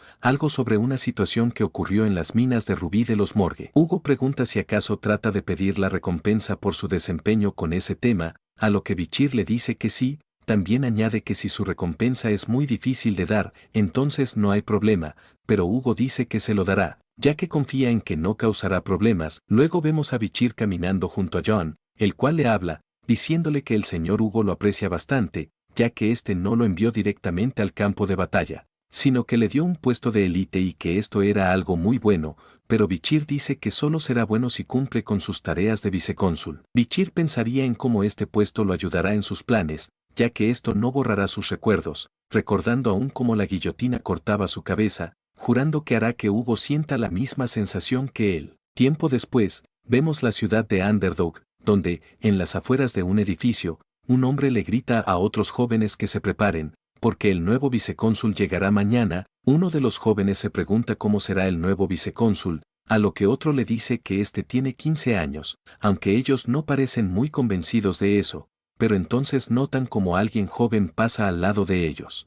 sobre una situación que ocurrió en las minas de rubí de los Morgue. Hugo pregunta si acaso trata de pedir la recompensa por su desempeño con ese tema, a lo que Bichir le dice que sí. También añade que si su recompensa es muy difícil de dar, entonces no hay problema, pero Hugo dice que se lo dará, ya que confía en que no causará problemas. Luego vemos a Bichir caminando junto a John, el cual le habla, diciéndole que el señor Hugo lo aprecia bastante, ya que éste no lo envió directamente al campo de batalla, sino que le dio un puesto de élite y que esto era algo muy bueno, pero Bichir dice que solo será bueno si cumple con sus tareas de vicecónsul. Bichir pensaría en cómo este puesto lo ayudará en sus planes, ya que esto no borrará sus recuerdos, recordando aún cómo la guillotina cortaba su cabeza. jurando que hará que Hugo sienta la misma sensación que él. Tiempo después, vemos la ciudad de Underdog, donde, en las afueras de un edificio, un hombre le grita a otros jóvenes que se preparen, porque el nuevo vicecónsul llegará mañana. Uno de los jóvenes se pregunta cómo será el nuevo vicecónsul, a lo que otro le dice que este tiene 15 años, aunque ellos no parecen muy convencidos de eso, pero entonces notan como alguien joven pasa al lado de ellos.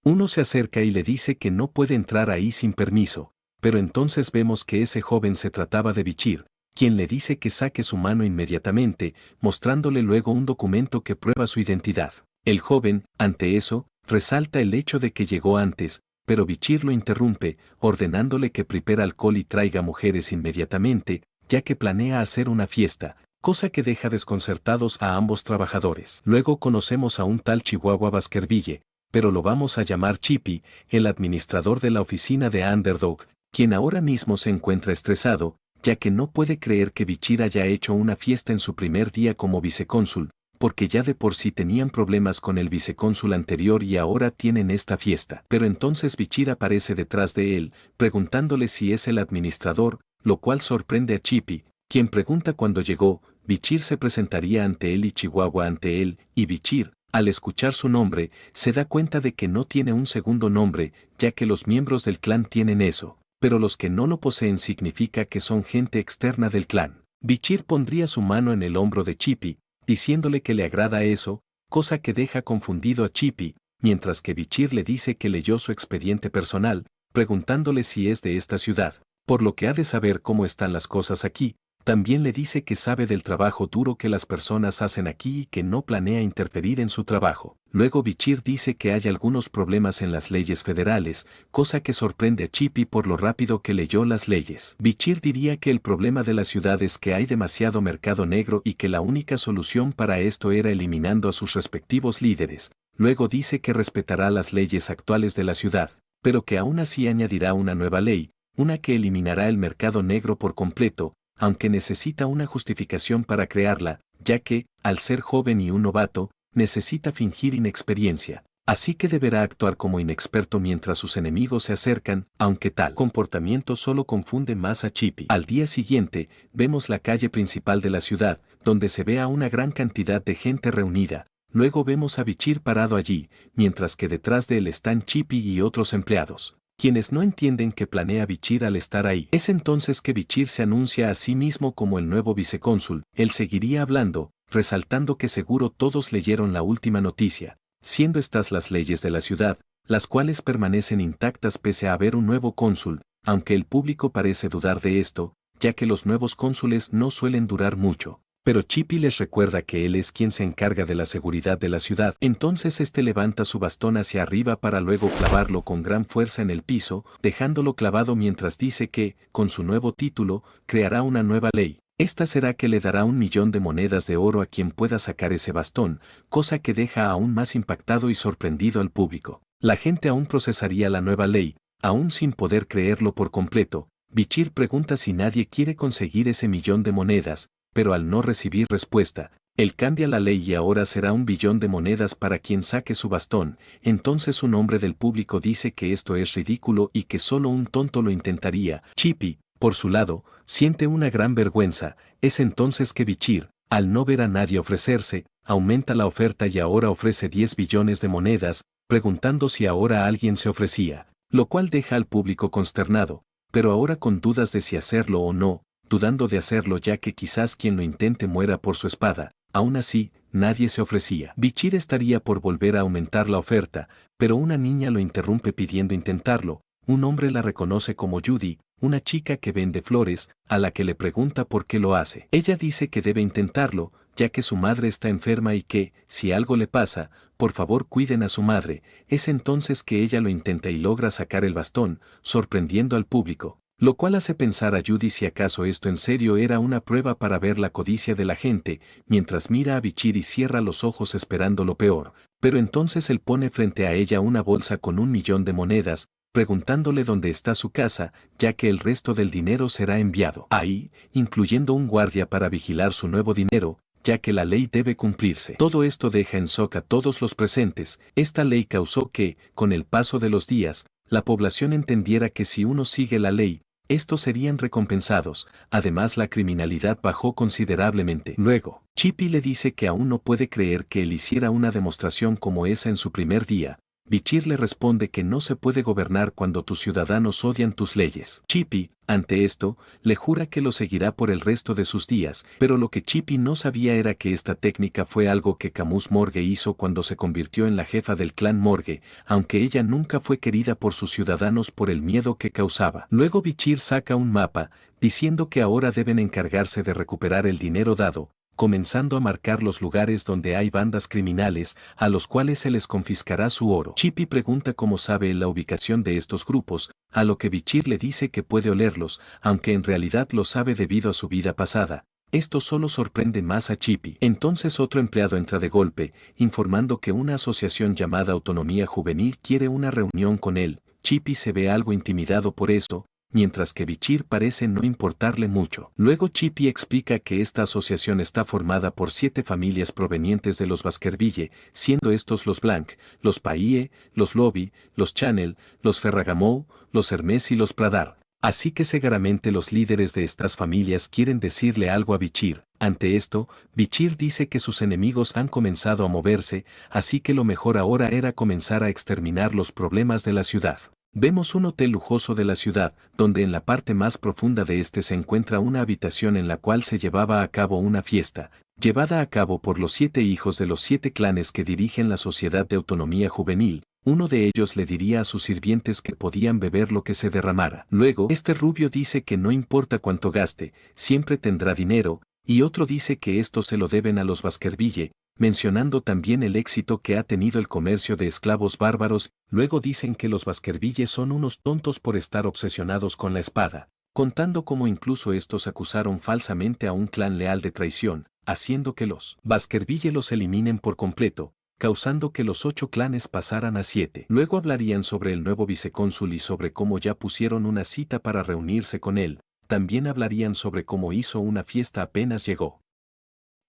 Uno se acerca y le dice que no puede entrar ahí sin permiso, pero entonces vemos que ese joven se trataba de Bichir, quien le dice que saque su mano inmediatamente, mostrándole luego un documento que prueba su identidad. El joven, ante eso, resalta el hecho de que llegó antes, pero Bichir lo interrumpe, ordenándole que prepare alcohol y traiga mujeres inmediatamente, ya que planea hacer una fiesta, cosa que deja desconcertados a ambos trabajadores. Luego conocemos a un tal Chihuahua Baskerville, pero lo vamos a llamar Chippy, el administrador de la oficina de Underdog, quien ahora mismo se encuentra estresado, ya que no puede creer que Bichir haya hecho una fiesta en su primer día como vicecónsul, porque ya de por sí tenían problemas con el vicecónsul anterior y ahora tienen esta fiesta. Pero entonces Bichir aparece detrás de él, preguntándole si es el administrador, lo cual sorprende a Chippy, quien pregunta cuándo llegó. Bichir se presentaría ante él y Chihuahua ante él, y Bichir, al escuchar su nombre, se da cuenta de que no tiene un segundo nombre, ya que los miembros del clan tienen eso, pero los que no lo poseen significa que son gente externa del clan. Bichir pondría su mano en el hombro de Chippy, diciéndole que le agrada eso, cosa que deja confundido a Chippy, mientras que Bichir le dice que leyó su expediente personal, preguntándole si es de esta ciudad, por lo que ha de saber cómo están las cosas aquí. También le dice que sabe del trabajo duro que las personas hacen aquí y que no planea interferir en su trabajo. Luego Bichir dice que hay algunos problemas en las leyes federales, cosa que sorprende a Chippy por lo rápido que leyó las leyes. Bichir diría que el problema de la ciudad es que hay demasiado mercado negro y que la única solución para esto era eliminando a sus respectivos líderes. Luego dice que respetará las leyes actuales de la ciudad, pero que aún así añadirá una nueva ley, una que eliminará el mercado negro por completo, aunque necesita una justificación para crearla, ya que, al ser joven y un novato, necesita fingir inexperiencia. Así que deberá actuar como inexperto mientras sus enemigos se acercan, aunque tal comportamiento solo confunde más a Chippy. Al día siguiente, vemos la calle principal de la ciudad, donde se ve a una gran cantidad de gente reunida. Luego vemos a Bichir parado allí, mientras que detrás de él están Chippy y otros empleados, quienes no entienden qué planea Bichir al estar ahí. Es entonces que Bichir se anuncia a sí mismo como el nuevo vicecónsul. Él seguiría hablando, resaltando que seguro todos leyeron la última noticia, siendo estas las leyes de la ciudad, las cuales permanecen intactas pese a haber un nuevo cónsul, aunque el público parece dudar de esto, ya que los nuevos cónsules no suelen durar mucho. Pero Chippy les recuerda que él es quien se encarga de la seguridad de la ciudad. Entonces este levanta su bastón hacia arriba para luego clavarlo con gran fuerza en el piso, dejándolo clavado mientras dice que, con su nuevo título, creará una nueva ley. Esta será que le dará 1.000.000 de monedas de oro a quien pueda sacar ese bastón, cosa que deja aún más impactado y sorprendido al público. La gente aún procesaría la nueva ley, aún sin poder creerlo por completo. Bichir pregunta si nadie quiere conseguir ese 1.000.000 de monedas, pero al no recibir respuesta, él cambia la ley y ahora será 1.000.000.000 de monedas para quien saque su bastón. Entonces un hombre del público dice que esto es ridículo y que solo un tonto lo intentaría. Chippy, por su lado, siente una gran vergüenza. Es entonces que Bichir, al no ver a nadie ofrecerse, aumenta la oferta y ahora ofrece 10 billones de monedas, preguntando si ahora alguien se ofrecía, lo cual deja al público consternado, pero ahora con dudas de si hacerlo o no, dudando de hacerlo ya que quizás quien lo intente muera por su espada. Aún así, nadie se ofrecía. Bichir estaría por volver a aumentar la oferta, pero una niña lo interrumpe pidiendo intentarlo. Un hombre la reconoce como Judy, una chica que vende flores, a la que le pregunta por qué lo hace. Ella dice que debe intentarlo, ya que su madre está enferma y que, si algo le pasa, por favor cuiden a su madre. Es entonces que ella lo intenta y logra sacar el bastón, sorprendiendo al público, lo cual hace pensar a Judy si acaso esto en serio era una prueba para ver la codicia de la gente, mientras mira a Bichir y cierra los ojos esperando lo peor. Pero entonces él pone frente a ella una bolsa con 1.000.000 de monedas, preguntándole dónde está su casa, ya que el resto del dinero será enviado ahí, incluyendo un guardia para vigilar su nuevo dinero. ya que la ley debe cumplirse. Todo esto deja en shock a todos los presentes. Esta ley causó que, con el paso de los días, la población entendiera que si uno sigue la ley, estos serían recompensados. Además, la criminalidad bajó considerablemente. Luego, Chippy le dice que aún no puede creer que él hiciera una demostración como esa en su primer día. Bichir le responde que no se puede gobernar cuando tus ciudadanos odian tus leyes. Chippy, ante esto, le jura que lo seguirá por el resto de sus días, pero lo que Chippy no sabía era que esta técnica fue algo que Camus Morgue hizo cuando se convirtió en la jefa del clan Morgue, aunque ella nunca fue querida por sus ciudadanos por el miedo que causaba. Luego Bichir saca un mapa, diciendo que ahora deben encargarse de recuperar el dinero dado, comenzando a marcar los lugares donde hay bandas criminales, a los cuales se les confiscará su oro. Chippy pregunta cómo sabe la ubicación de estos grupos, a lo que Bichir le dice que puede olerlos, aunque en realidad lo sabe debido a su vida pasada. Esto solo sorprende más a Chippy. Entonces otro empleado entra de golpe, informando que una asociación llamada Autonomía Juvenil quiere una reunión con él. Chippy se ve algo intimidado por eso, mientras que Bichir parece no importarle mucho. Luego Chippy explica que esta asociación está formada por 7 familias provenientes de los Baskerville, siendo estos los Blanc, los Paille, los Lobby, los Chanel, los Ferragamo, los Hermès y los Pradar. Así que seguramente los líderes de estas familias quieren decirle algo a Bichir. Ante esto, Bichir dice que sus enemigos han comenzado a moverse, así que lo mejor ahora era comenzar a exterminar los problemas de la ciudad. Vemos un hotel lujoso de la ciudad, donde en la parte más profunda de este se encuentra una habitación en la cual se llevaba a cabo una fiesta, llevada a cabo por los 7 hijos de los 7 clanes que dirigen la Sociedad de Autonomía Juvenil. Uno de ellos le diría a sus sirvientes que podían beber lo que se derramara. Luego, este rubio dice que no importa cuánto gaste, siempre tendrá dinero, y otro dice que esto se lo deben a los Baskerville, mencionando también el éxito que ha tenido el comercio de esclavos bárbaros. Luego dicen que los Baskerville son unos tontos por estar obsesionados con la espada, contando cómo incluso estos acusaron falsamente a un clan leal de traición, haciendo que los Baskerville los eliminen por completo, causando que los 8 clanes pasaran a 7. Luego hablarían sobre el nuevo vicecónsul y sobre cómo ya pusieron una cita para reunirse con él. También hablarían sobre cómo hizo una fiesta apenas llegó.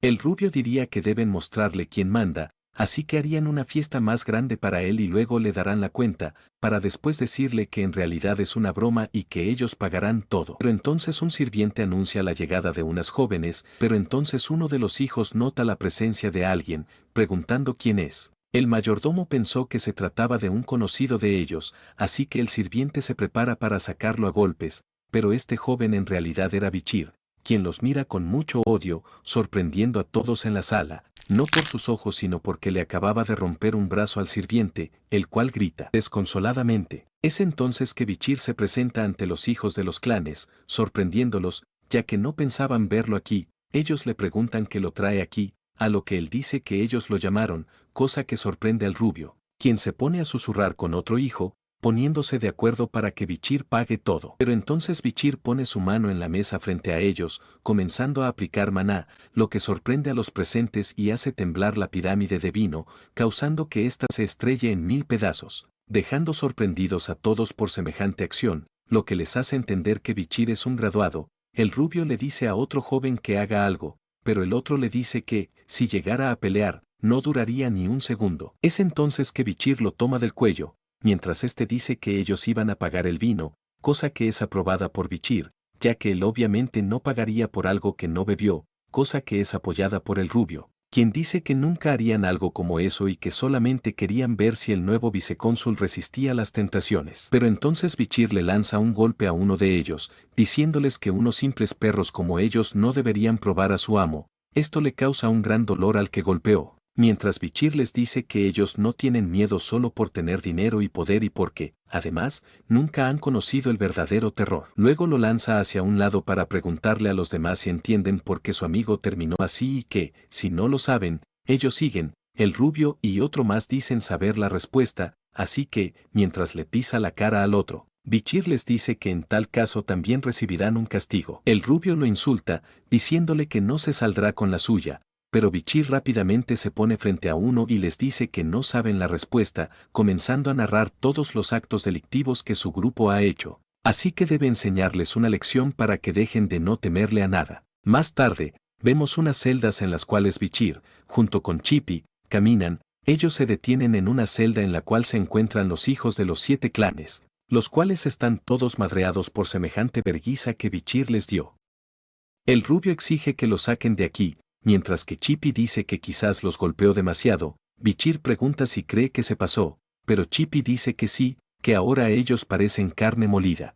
El rubio diría que deben mostrarle quién manda, así que harían una fiesta más grande para él y luego le darán la cuenta, para después decirle que en realidad es una broma y que ellos pagarán todo. Pero entonces un sirviente anuncia la llegada de unas jóvenes, pero entonces uno de los hijos nota la presencia de alguien, preguntando quién es. El mayordomo pensó que se trataba de un conocido de ellos, así que el sirviente se prepara para sacarlo a golpes, pero este joven en realidad era Bichir, quien los mira con mucho odio, sorprendiendo a todos en la sala, no por sus ojos sino porque le acababa de romper un brazo al sirviente, el cual grita desconsoladamente. Es entonces que Bichir se presenta ante los hijos de los clanes, sorprendiéndolos, ya que no pensaban verlo aquí. Ellos le preguntan qué lo trae aquí, a lo que él dice que ellos lo llamaron, cosa que sorprende al rubio, quien se pone a susurrar con otro hijo, poniéndose de acuerdo para que Bichir pague todo. Pero entonces Bichir pone su mano en la mesa frente a ellos, comenzando a aplicar maná, lo que sorprende a los presentes y hace temblar la pirámide de vino, causando que ésta se estrelle en 1000 pedazos, dejando sorprendidos a todos por semejante acción, lo que les hace entender que Bichir es un graduado. El rubio le dice a otro joven que haga algo, pero el otro le dice que, si llegara a pelear, no duraría ni un segundo. Es entonces que Bichir lo toma del cuello, mientras este dice que ellos iban a pagar el vino, cosa que es aprobada por Bichir, ya que él obviamente no pagaría por algo que no bebió, cosa que es apoyada por el rubio, quien dice que nunca harían algo como eso y que solamente querían ver si el nuevo vicecónsul resistía las tentaciones. Pero entonces Bichir le lanza un golpe a uno de ellos, diciéndoles que unos simples perros como ellos no deberían probar a su amo. Esto le causa un gran dolor al que golpeó. Mientras Bichir les dice que ellos no tienen miedo solo por tener dinero y poder y porque, además, nunca han conocido el verdadero terror. Luego lo lanza hacia un lado para preguntarle a los demás si entienden por qué su amigo terminó así y que, si no lo saben, ellos siguen. El rubio y otro más dicen saber la respuesta, así que, mientras le pisa la cara al otro, Bichir les dice que en tal caso también recibirán un castigo. El rubio lo insulta, diciéndole que no se saldrá con la suya. Pero Bichir rápidamente se pone frente a uno y les dice que no saben la respuesta, comenzando a narrar todos los actos delictivos que su grupo ha hecho. Así que debe enseñarles una lección para que dejen de no temerle a nada. Más tarde, Vemos unas celdas en las cuales Bichir, junto con Chippy, caminan. Ellos se detienen en una celda en la cual se encuentran los hijos de los 7 clanes, los cuales están todos madreados por semejante vergüenza que Bichir les dio. El rubio exige que los saquen de aquí, mientras que Chippy dice que quizás los golpeó demasiado. Bichir pregunta si cree que se pasó, pero Chippy dice que sí, que ahora ellos parecen carne molida.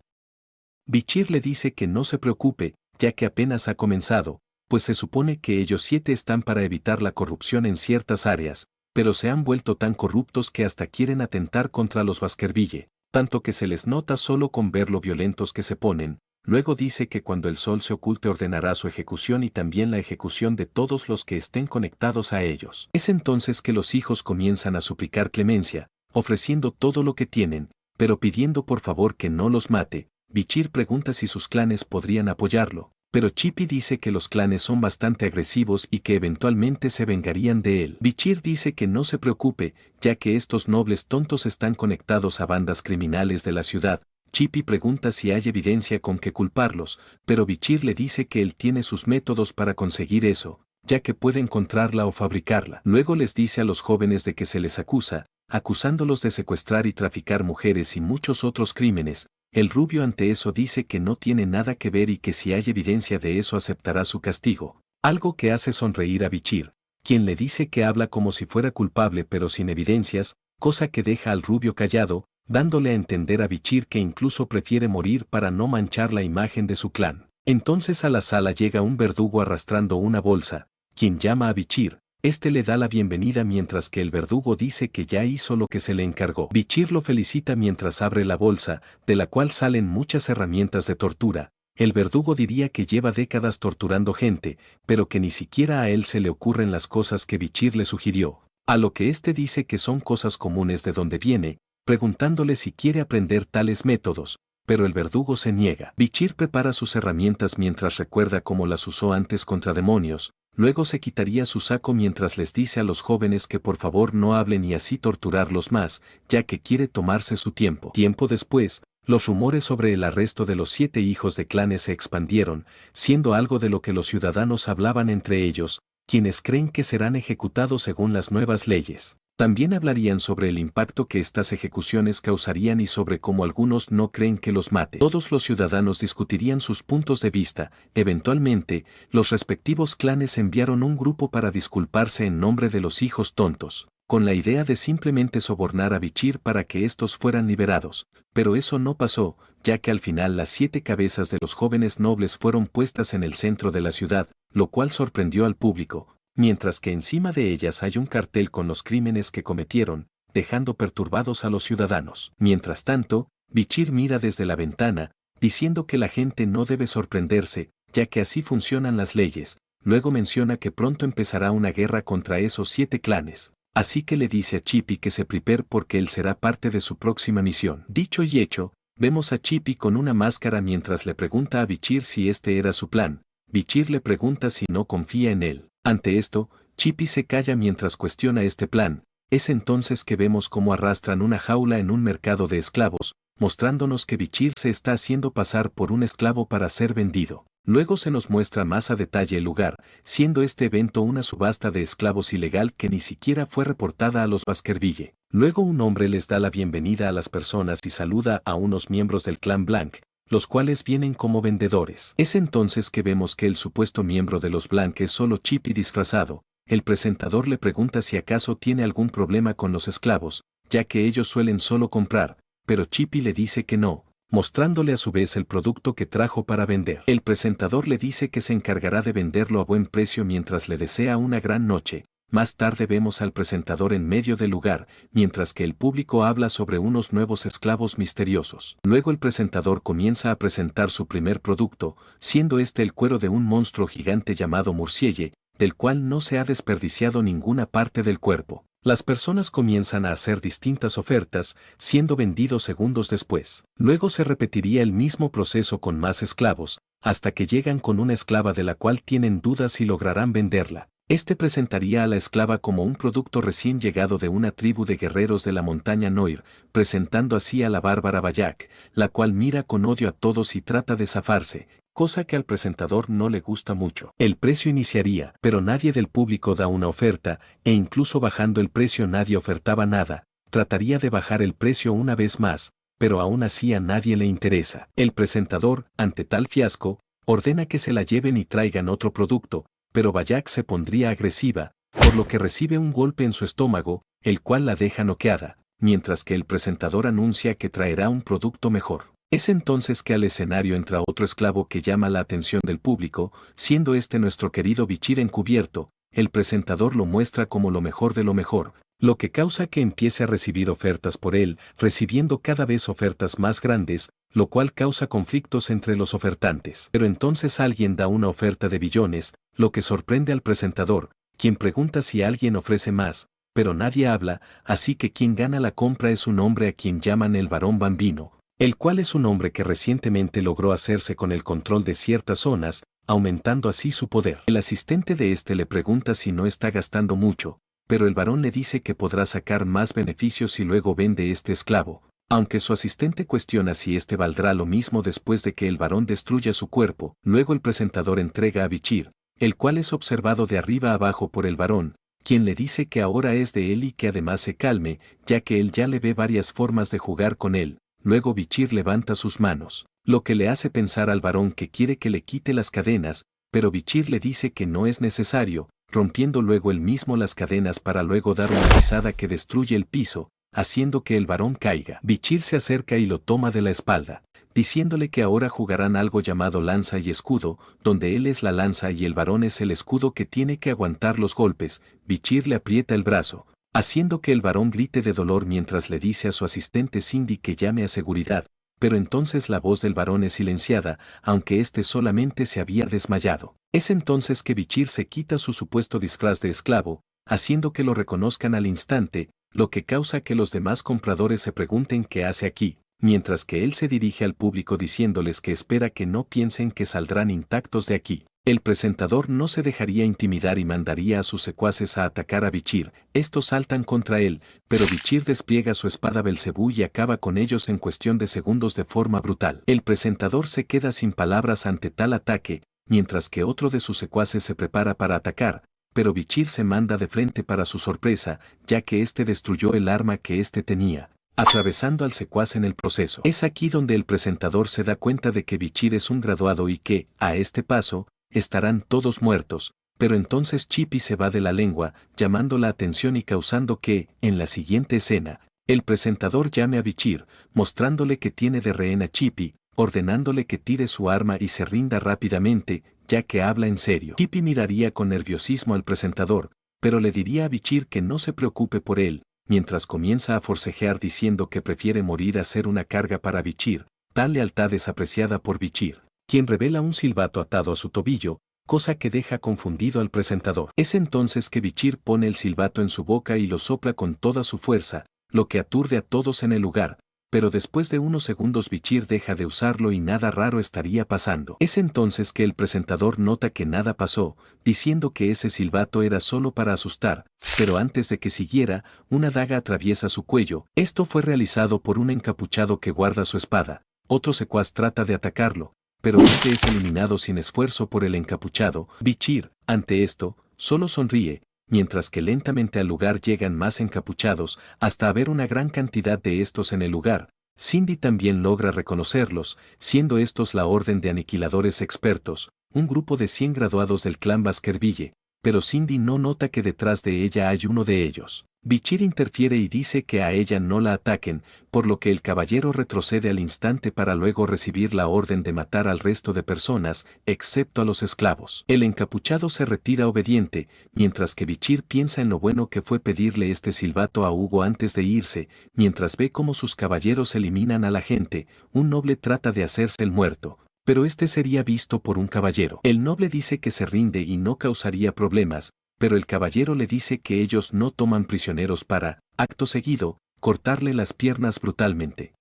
Bichir le dice que no se preocupe, ya que apenas ha comenzado, pues se supone que ellos 7 están para evitar la corrupción en ciertas áreas, pero se han vuelto tan corruptos que hasta quieren atentar contra los Baskerville, tanto que se les nota solo con ver lo violentos que se ponen. Luego dice que cuando el sol se oculte ordenará su ejecución y también la ejecución de todos los que estén conectados a ellos. Es entonces que los hijos comienzan a suplicar clemencia, ofreciendo todo lo que tienen, pero pidiendo por favor que no los mate. Bichir pregunta si sus clanes podrían apoyarlo, pero Chippy dice que los clanes son bastante agresivos y que eventualmente se vengarían de él. Bichir dice que no se preocupe, ya que estos nobles tontos están conectados a bandas criminales de la ciudad. Chippy pregunta si hay evidencia con que culparlos, pero Bichir le dice que él tiene sus métodos para conseguir eso, ya que puede encontrarla o fabricarla. Luego les dice a los jóvenes de que se les acusa, acusándolos de secuestrar y traficar mujeres y muchos otros crímenes. El rubio ante eso dice que no tiene nada que ver y que si hay evidencia de eso aceptará su castigo, algo que hace sonreír a Bichir, quien le dice que habla como si fuera culpable pero sin evidencias, cosa que deja al rubio callado, dándole a entender a Bichir que incluso prefiere morir para no manchar la imagen de su clan. Entonces a la sala llega un verdugo arrastrando una bolsa, quien llama a Bichir. Este le da la bienvenida mientras que el verdugo dice que ya hizo lo que se le encargó. Bichir lo felicita mientras abre la bolsa, de la cual salen muchas herramientas de tortura. El verdugo diría que lleva décadas torturando gente, pero que ni siquiera a él se le ocurren las cosas que Bichir le sugirió, a lo que este dice que son cosas comunes de donde viene, preguntándole si quiere aprender tales métodos, pero el verdugo se niega. Bichir prepara sus herramientas mientras recuerda cómo las usó antes contra demonios. Luego se quitaría su saco mientras les dice a los jóvenes que por favor no hablen y así torturarlos más, ya que quiere tomarse su tiempo. Tiempo después, los rumores sobre el arresto de los 7 hijos de clanes se expandieron, siendo algo de lo que los ciudadanos hablaban entre ellos, quienes creen que serán ejecutados según las nuevas leyes. También hablarían sobre el impacto que estas ejecuciones causarían y sobre cómo algunos no creen que los mate. Todos los ciudadanos discutirían sus puntos de vista. Eventualmente, los respectivos clanes enviaron un grupo para disculparse en nombre de los hijos tontos, con la idea de simplemente sobornar a Bichir para que estos fueran liberados. Pero eso no pasó, ya que al final las 7 cabezas de los jóvenes nobles fueron puestas en el centro de la ciudad, lo cual sorprendió al público, mientras que encima de ellas hay un cartel con los crímenes que cometieron, dejando perturbados a los ciudadanos. Mientras tanto, Bichir mira desde la ventana, diciendo que la gente no debe sorprenderse, ya que así funcionan las leyes. Luego menciona que pronto empezará una guerra contra esos 7 clanes, así que le dice a Chippy que se prepare porque él será parte de su próxima misión. Dicho y hecho, vemos a Chippy con una máscara mientras le pregunta a Bichir si este era su plan. Bichir le pregunta si no confía en él. Ante esto, Chippy se calla mientras cuestiona este plan. Es entonces que vemos cómo arrastran una jaula en un mercado de esclavos, mostrándonos que Bichir se está haciendo pasar por un esclavo para ser vendido. Luego se nos muestra más a detalle el lugar, siendo este evento una subasta de esclavos ilegal que ni siquiera fue reportada a los Baskerville. Luego un hombre les da la bienvenida a las personas y saluda a unos miembros del clan Blanc, los cuales vienen como vendedores. Es entonces que vemos que el supuesto miembro de los Blanc es solo Chippy disfrazado. El presentador le pregunta si acaso tiene algún problema con los esclavos, ya que ellos suelen solo comprar, pero Chippy le dice que no, mostrándole a su vez el producto que trajo para vender. El presentador le dice que se encargará de venderlo a buen precio mientras le desea una gran noche. Más tarde vemos al presentador en medio del lugar, mientras que el público habla sobre unos nuevos esclavos misteriosos. Luego el presentador comienza a presentar su primer producto, siendo este el cuero de un monstruo gigante llamado Murcielle, del cual no se ha desperdiciado ninguna parte del cuerpo. Las personas comienzan a hacer distintas ofertas, siendo vendidos segundos después. Luego se repetiría el mismo proceso con más esclavos, hasta que llegan con una esclava de la cual tienen dudas si lograrán venderla. Este presentaría a la esclava como un producto recién llegado de una tribu de guerreros de la montaña Noir, presentando así a la bárbara Bayak, la cual mira con odio a todos y trata de zafarse. cosa que al presentador no le gusta mucho. El precio iniciaría, pero nadie del público da una oferta, e incluso bajando el precio nadie ofertaba nada. Trataría de bajar el precio una vez más, pero aún así a nadie le interesa. El presentador, ante tal fiasco, ordena que se la lleven y traigan otro producto, pero Bayak se pondría agresiva, por lo que recibe un golpe en su estómago, el cual la deja noqueada, mientras que el presentador anuncia que traerá un producto mejor. Es entonces que al escenario entra otro esclavo que llama la atención del público, siendo este nuestro querido Bichir encubierto. El presentador lo muestra como lo mejor de lo mejor, lo que causa que empiece a recibir ofertas por él, recibiendo cada vez ofertas más grandes, lo cual causa conflictos entre los ofertantes. Pero entonces alguien da una oferta de billones, lo que sorprende al presentador, quien pregunta si alguien ofrece más, pero nadie habla, así que quien gana la compra es un hombre a quien llaman el Barón Bambino, el cual es un hombre que recientemente logró hacerse con el control de ciertas zonas, aumentando así su poder. El asistente de este le pregunta si no está gastando mucho, pero el varón le dice que podrá sacar más beneficios si luego vende este esclavo, aunque su asistente cuestiona si este valdrá lo mismo después de que el varón destruya su cuerpo. Luego el presentador entrega a Bichir, el cual es observado de arriba abajo por el varón, quien le dice que ahora es de él y que además se calme, ya que él ya le ve varias formas de jugar con él. Luego Bichir levanta sus manos, lo que le hace pensar al varón que quiere que le quite las cadenas, pero Bichir le dice que no es necesario, rompiendo luego él mismo las cadenas para luego dar una pisada que destruye el piso, haciendo que el varón caiga. Bichir se acerca y lo toma de la espalda, diciéndole que ahora jugarán algo llamado lanza y escudo, donde él es la lanza y el varón es el escudo que tiene que aguantar los golpes. Bichir le aprieta el brazo, haciendo que el varón grite de dolor mientras le dice a su asistente Cindy que llame a seguridad, pero entonces la voz del varón es silenciada, aunque éste solamente se había desmayado. Es entonces que Bichir se quita su supuesto disfraz de esclavo, haciendo que lo reconozcan al instante, lo que causa que los demás compradores se pregunten qué hace aquí, mientras que él se dirige al público diciéndoles que espera que no piensen que saldrán intactos de aquí. El presentador no se dejaría intimidar y mandaría a sus secuaces a atacar a Bichir. Estos saltan contra él, pero Bichir despliega su espada Belcebú y acaba con ellos en cuestión de segundos de forma brutal. El presentador se queda sin palabras ante tal ataque, mientras que otro de sus secuaces se prepara para atacar, pero Bichir se manda de frente para su sorpresa, ya que éste destruyó el arma que éste tenía, atravesando al secuaz en el proceso. Es aquí donde el presentador se da cuenta de que Bichir es un graduado y que, a este paso, estarán todos muertos, pero entonces Chippy se va de la lengua, llamando la atención y causando que, en la siguiente escena, el presentador llame a Bichir, mostrándole que tiene de rehén a Chippy, ordenándole que tire su arma y se rinda rápidamente, ya que habla en serio. Chippy miraría con nerviosismo al presentador, pero le diría a Bichir que no se preocupe por él, mientras comienza a forcejear diciendo que prefiere morir a ser una carga para Bichir. Tal lealtad es apreciada por Bichir, quien revela un silbato atado a su tobillo, cosa que deja confundido al presentador. Es entonces que Bichir pone el silbato en su boca y lo sopla con toda su fuerza, lo que aturde a todos en el lugar, pero después de unos segundos Bichir deja de usarlo y nada raro estaría pasando. Es entonces que el presentador nota que nada pasó, diciendo que ese silbato era solo para asustar, pero antes de que siguiera, una daga atraviesa su cuello. Esto fue realizado por un encapuchado que guarda su espada. Otro secuaz trata de atacarlo, pero este es eliminado sin esfuerzo por el encapuchado. Bichir, ante esto, solo sonríe, mientras que lentamente al lugar llegan más encapuchados, hasta haber una gran cantidad de estos en el lugar. Cindy también logra reconocerlos, siendo estos la Orden de Aniquiladores Expertos, un grupo de 100 graduados del clan Baskerville, pero Cindy no nota que detrás de ella hay uno de ellos. Bichir interfiere y dice que a ella no la ataquen, por lo que el caballero retrocede al instante para luego recibir la orden de matar al resto de personas, excepto a los esclavos. El encapuchado se retira obediente, mientras que Bichir piensa en lo bueno que fue pedirle este silbato a Hugo antes de irse. Mientras ve cómo sus caballeros eliminan a la gente, un noble trata de hacerse el muerto, pero este sería visto por un caballero. El noble dice que se rinde y no causaría problemas, pero el caballero le dice que ellos no toman prisioneros para, acto seguido, cortarle las piernas brutalmente.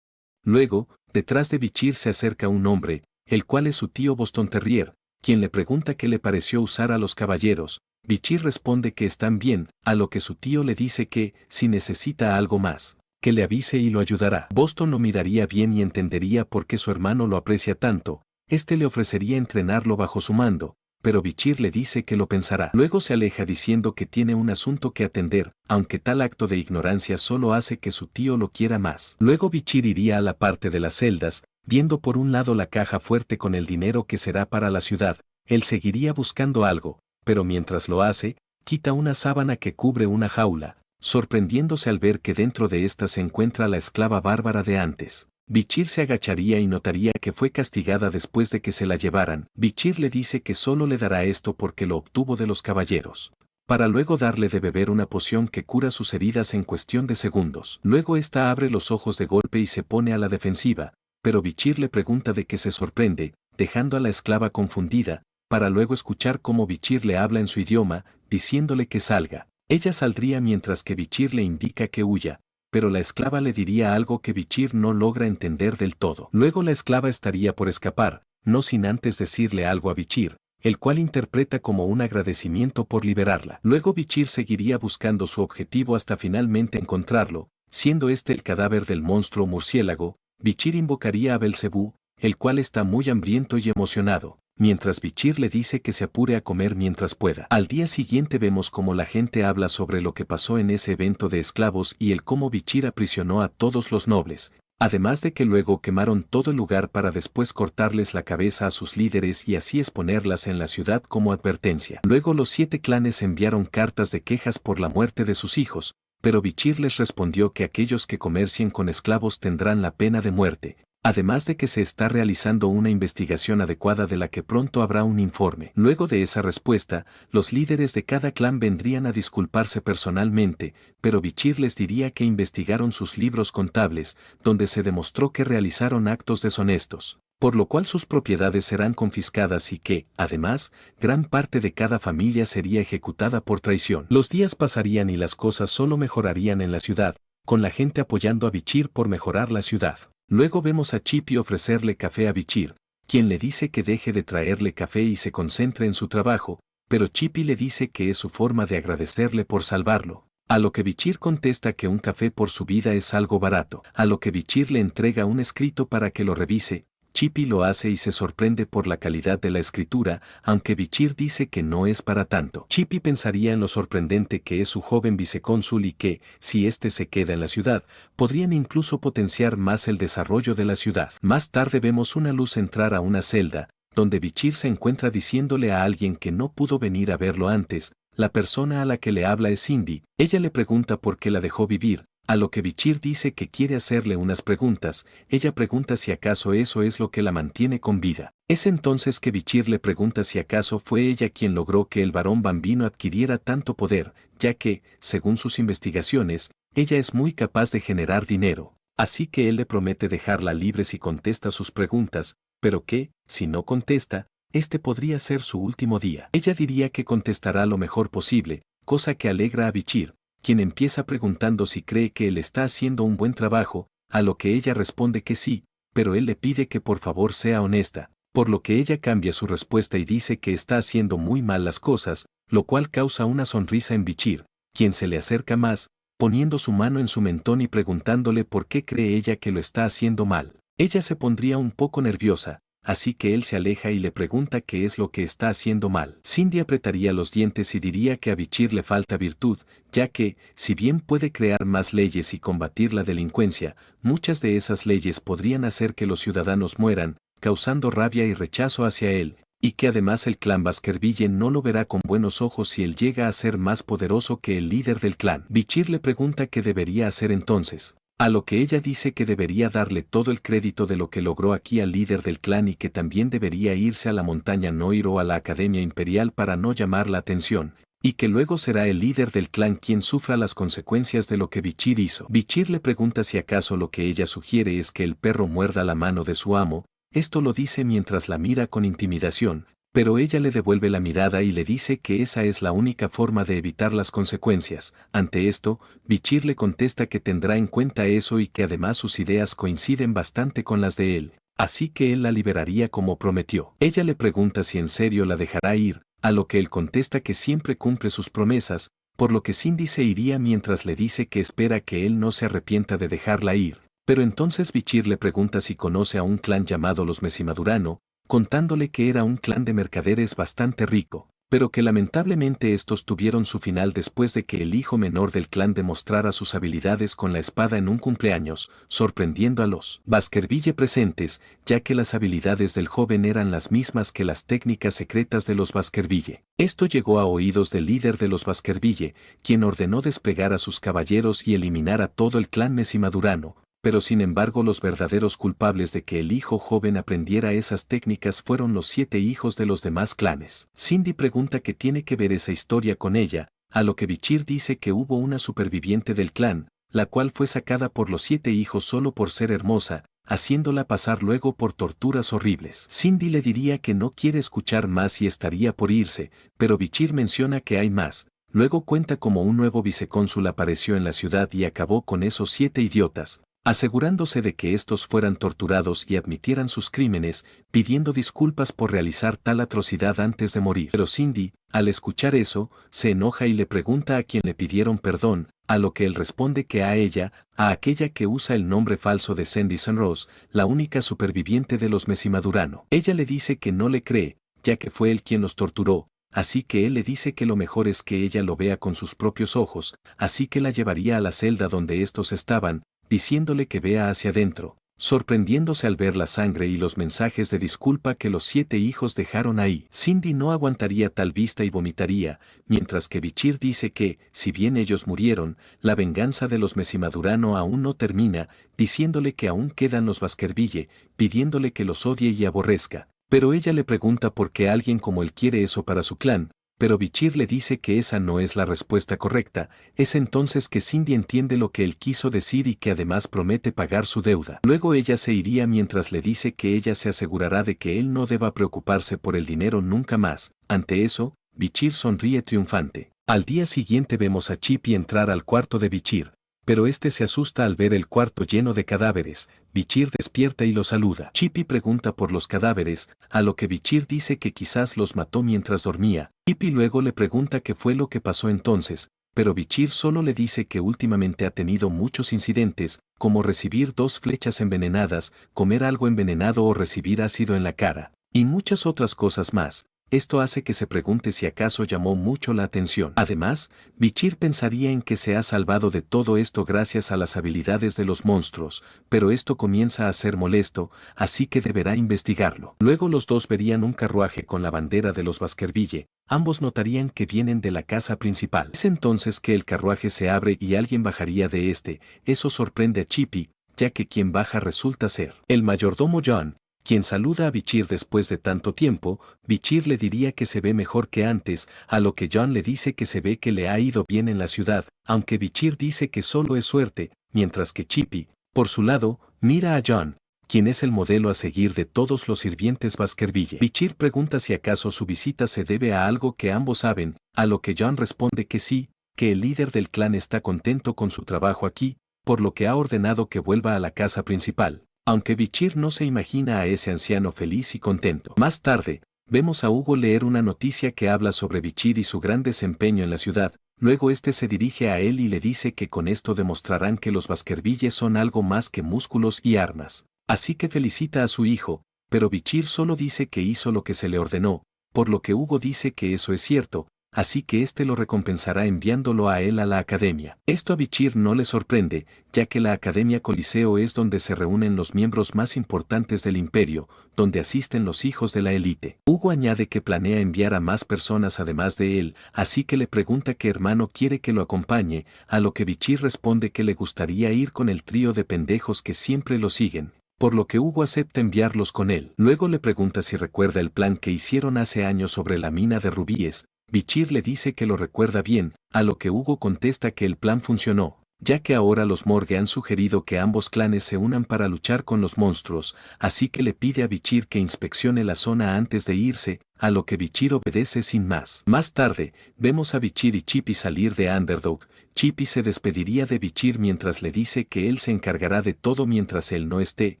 Luego, detrás de Bichir se acerca un hombre, el cual es su tío Boston Terrier, quien le pregunta qué le pareció usar a los caballeros. Bichir responde que están bien, a lo que su tío le dice que, si necesita algo más, que le avise y lo ayudará. Boston lo miraría bien y entendería por qué su hermano lo aprecia tanto, Este le ofrecería entrenarlo bajo su mando, pero Bichir le dice que lo pensará. Luego se aleja diciendo que tiene un asunto que atender, aunque tal acto de ignorancia solo hace que su tío lo quiera más. Luego Bichir iría a la parte de las celdas, viendo por un lado la caja fuerte con el dinero que será para la ciudad. Él seguiría buscando algo, pero mientras lo hace, quita una sábana que cubre una jaula, sorprendiéndose al ver que dentro de ésta se encuentra la esclava bárbara de antes. Bichir se agacharía y notaría que fue castigada después de que se la llevaran. Bichir le dice que solo le dará esto porque lo obtuvo de los caballeros, para luego darle de beber una poción que cura sus heridas en cuestión de segundos. Luego ésta abre los ojos de golpe y se pone a la defensiva, pero Bichir le pregunta de qué se sorprende, dejando a la esclava confundida, para luego escuchar cómo Bichir le habla en su idioma, diciéndole que salga. Ella saldría mientras que Bichir le indica que huya, pero la esclava le diría algo que Bichir no logra entender del todo. Luego la esclava estaría por escapar, no sin antes decirle algo a Bichir, el cual interpreta como un agradecimiento por liberarla. Luego Bichir seguiría buscando su objetivo hasta finalmente encontrarlo, siendo este el cadáver del monstruo murciélago. Bichir invocaría a Belcebú, el cual está muy hambriento y emocionado, mientras Bichir le dice que se apure a comer mientras pueda. Al día siguiente vemos cómo la gente habla sobre lo que pasó en ese evento de esclavos y el cómo Bichir aprisionó a todos los nobles, además de que luego quemaron todo el lugar para después cortarles la cabeza a sus líderes y así exponerlas en la ciudad como advertencia. Luego los 7 clanes enviaron cartas de quejas por la muerte de sus hijos, pero Bichir les respondió que aquellos que comercien con esclavos tendrán la pena de muerte, además de que se está realizando una investigación adecuada de la que pronto habrá un informe. Luego de esa respuesta, los líderes de cada clan vendrían a disculparse personalmente, pero Bichir les diría que investigaron sus libros contables, donde se demostró que realizaron actos deshonestos, por lo cual sus propiedades serán confiscadas y que, además, gran parte de cada familia sería ejecutada por traición. Los días pasarían y las cosas solo mejorarían en la ciudad, con la gente apoyando a Bichir por mejorar la ciudad. Luego vemos a Chippy ofrecerle café a Bichir, quien le dice que deje de traerle café y se concentre en su trabajo, pero Chippy le dice que es su forma de agradecerle por salvarlo, a lo que Bichir contesta que un café por su vida es algo barato, a lo que Bichir le entrega un escrito para que lo revise. Chippy lo hace y se sorprende por la calidad de la escritura, aunque Bichir dice que no es para tanto. Chippy pensaría en lo sorprendente que es su joven vicecónsul y que, si éste se queda en la ciudad, podrían incluso potenciar más el desarrollo de la ciudad. Más tarde vemos una luz entrar a una celda, donde Bichir se encuentra diciéndole a alguien que no pudo venir a verlo antes. La persona a la que le habla es Cindy. Ella le pregunta por qué la dejó vivir, a lo que Bichir dice que quiere hacerle unas preguntas. Ella pregunta si acaso eso es lo que la mantiene con vida. Es entonces que Bichir le pregunta si acaso fue ella quien logró que el varón bambino adquiriera tanto poder, ya que, según sus investigaciones, ella es muy capaz de generar dinero. Así que él le promete dejarla libre si contesta sus preguntas, pero que, si no contesta, este podría ser su último día. Ella diría que contestará lo mejor posible, cosa que alegra a Bichir, quien empieza preguntando si cree que él está haciendo un buen trabajo, a lo que ella responde que sí, pero él le pide que por favor sea honesta, por lo que ella cambia su respuesta y dice que está haciendo muy mal las cosas, lo cual causa una sonrisa en Bichir, quien se le acerca más, poniendo su mano en su mentón y preguntándole por qué cree ella que lo está haciendo mal. Ella se pondría un poco nerviosa, así que él se aleja y le pregunta qué es lo que está haciendo mal. Cindy apretaría los dientes y diría que a Bichir le falta virtud, ya que, si bien puede crear más leyes y combatir la delincuencia, muchas de esas leyes podrían hacer que los ciudadanos mueran, causando rabia y rechazo hacia él, y que además el clan Baskerville no lo verá con buenos ojos si él llega a ser más poderoso que el líder del clan. Bichir le pregunta qué debería hacer entonces, a lo que ella dice que debería darle todo el crédito de lo que logró aquí al líder del clan y que también debería irse a la montaña Noir o a la Academia Imperial para no llamar la atención, y que luego será el líder del clan quien sufra las consecuencias de lo que Bichir hizo. Bichir le pregunta si acaso lo que ella sugiere es que el perro muerda la mano de su amo. Esto lo dice mientras la mira con intimidación, pero ella le devuelve la mirada y le dice que esa es la única forma de evitar las consecuencias. Ante esto, Bichir le contesta que tendrá en cuenta eso y que además sus ideas coinciden bastante con las de él, así que él la liberaría como prometió. Ella le pregunta si en serio la dejará ir, a lo que él contesta que siempre cumple sus promesas, por lo que Cindy se iría mientras le dice que espera que él no se arrepienta de dejarla ir. Pero entonces Bichir le pregunta si conoce a un clan llamado los Mesimadurano, contándole que era un clan de mercaderes bastante rico, pero que lamentablemente estos tuvieron su final después de que el hijo menor del clan demostrara sus habilidades con la espada en un cumpleaños, sorprendiendo a los Baskerville presentes, ya que las habilidades del joven eran las mismas que las técnicas secretas de los Baskerville. Esto llegó a oídos del líder de los Baskerville, quien ordenó desplegar a sus caballeros y eliminar a todo el clan mesimadurano. Pero sin embargo los verdaderos culpables de que el hijo joven aprendiera esas técnicas fueron los 7 hijos de los demás clanes. Cindy pregunta qué tiene que ver esa historia con ella, a lo que Bichir dice que hubo una superviviente del clan, la cual fue sacada por los 7 hijos solo por ser hermosa, haciéndola pasar luego por torturas horribles. Cindy le diría que no quiere escuchar más y estaría por irse, pero Bichir menciona que hay más. Luego cuenta cómo un nuevo vicecónsul apareció en la ciudad y acabó con esos 7 idiotas, asegurándose de que estos fueran torturados y admitieran sus crímenes, pidiendo disculpas por realizar tal atrocidad antes de morir. Pero Cindy, al escuchar eso, se enoja y le pregunta a quién le pidieron perdón, a lo que él responde que a ella, a aquella que usa el nombre falso de Sandy Sunrose, la única superviviente de los Mesimadurano. Ella le dice que no le cree, ya que fue él quien los torturó, así que él le dice que lo mejor es que ella lo vea con sus propios ojos, así que la llevaría a la celda donde estos estaban, diciéndole que vea hacia adentro, sorprendiéndose al ver la sangre y los mensajes de disculpa que los 7 hijos dejaron ahí. Cindy no aguantaría tal vista y vomitaría, mientras que Bichir dice que, si bien ellos murieron, la venganza de los Mesimadurano aún no termina, diciéndole que aún quedan los Baskerville, pidiéndole que los odie y aborrezca. Pero ella le pregunta por qué alguien como él quiere eso para su clan, pero Bichir le dice que esa no es la respuesta correcta. Es entonces que Cindy entiende lo que él quiso decir y que además promete pagar su deuda. Luego ella se iría mientras le dice que ella se asegurará de que él no deba preocuparse por el dinero nunca más. Ante eso, Bichir sonríe triunfante. Al día siguiente vemos a Chippy entrar al cuarto de Bichir, pero este se asusta al ver el cuarto lleno de cadáveres. Bichir despierta y lo saluda. Chippy pregunta por los cadáveres, a lo que Bichir dice que quizás los mató mientras dormía. Chippy luego le pregunta qué fue lo que pasó entonces, pero Bichir solo le dice que últimamente ha tenido muchos incidentes, como recibir 2 flechas envenenadas, comer algo envenenado o recibir ácido en la cara, y muchas otras cosas más. Esto hace que se pregunte si acaso llamó mucho la atención. Además, Bichir pensaría en que se ha salvado de todo esto gracias a las habilidades de los monstruos, pero esto comienza a ser molesto, así que deberá investigarlo. Luego los dos verían un carruaje con la bandera de los Baskerville, ambos notarían que vienen de la casa principal. Es entonces que el carruaje se abre y alguien bajaría de este. Eso sorprende a Chippy, ya que quien baja resulta ser el mayordomo John, quien saluda a Bichir después de tanto tiempo. Bichir le diría que se ve mejor que antes, a lo que John le dice que se ve que le ha ido bien en la ciudad, aunque Bichir dice que solo es suerte, mientras que Chippy, por su lado, mira a John, quien es el modelo a seguir de todos los sirvientes Baskerville. Bichir pregunta si acaso su visita se debe a algo que ambos saben, a lo que John responde que sí, que el líder del clan está contento con su trabajo aquí, por lo que ha ordenado que vuelva a la casa principal. Aunque Bichir no se imagina a ese anciano feliz y contento. Más tarde, vemos a Hugo leer una noticia que habla sobre Bichir y su gran desempeño en la ciudad. Luego este se dirige a él y le dice que con esto demostrarán que los Baskerville son algo más que músculos y armas. Así que felicita a su hijo, pero Bichir solo dice que hizo lo que se le ordenó, por lo que Hugo dice que eso es cierto, así que este lo recompensará enviándolo a él a la academia. Esto a Bichir no le sorprende, ya que la Academia Coliseo es donde se reúnen los miembros más importantes del imperio, donde asisten los hijos de la élite. Hugo añade que planea enviar a más personas además de él, así que le pregunta qué hermano quiere que lo acompañe, a lo que Bichir responde que le gustaría ir con el trío de pendejos que siempre lo siguen, por lo que Hugo acepta enviarlos con él. Luego le pregunta si recuerda el plan que hicieron hace años sobre la mina de rubíes. Bichir le dice que lo recuerda bien, a lo que Hugo contesta que el plan funcionó, ya que ahora los Morgue han sugerido que ambos clanes se unan para luchar con los monstruos, así que le pide a Bichir que inspeccione la zona antes de irse, a lo que Bichir obedece sin más. Más tarde, vemos a Bichir y Chippy salir de Underdog. Chippy se despediría de Bichir mientras le dice que él se encargará de todo mientras él no esté,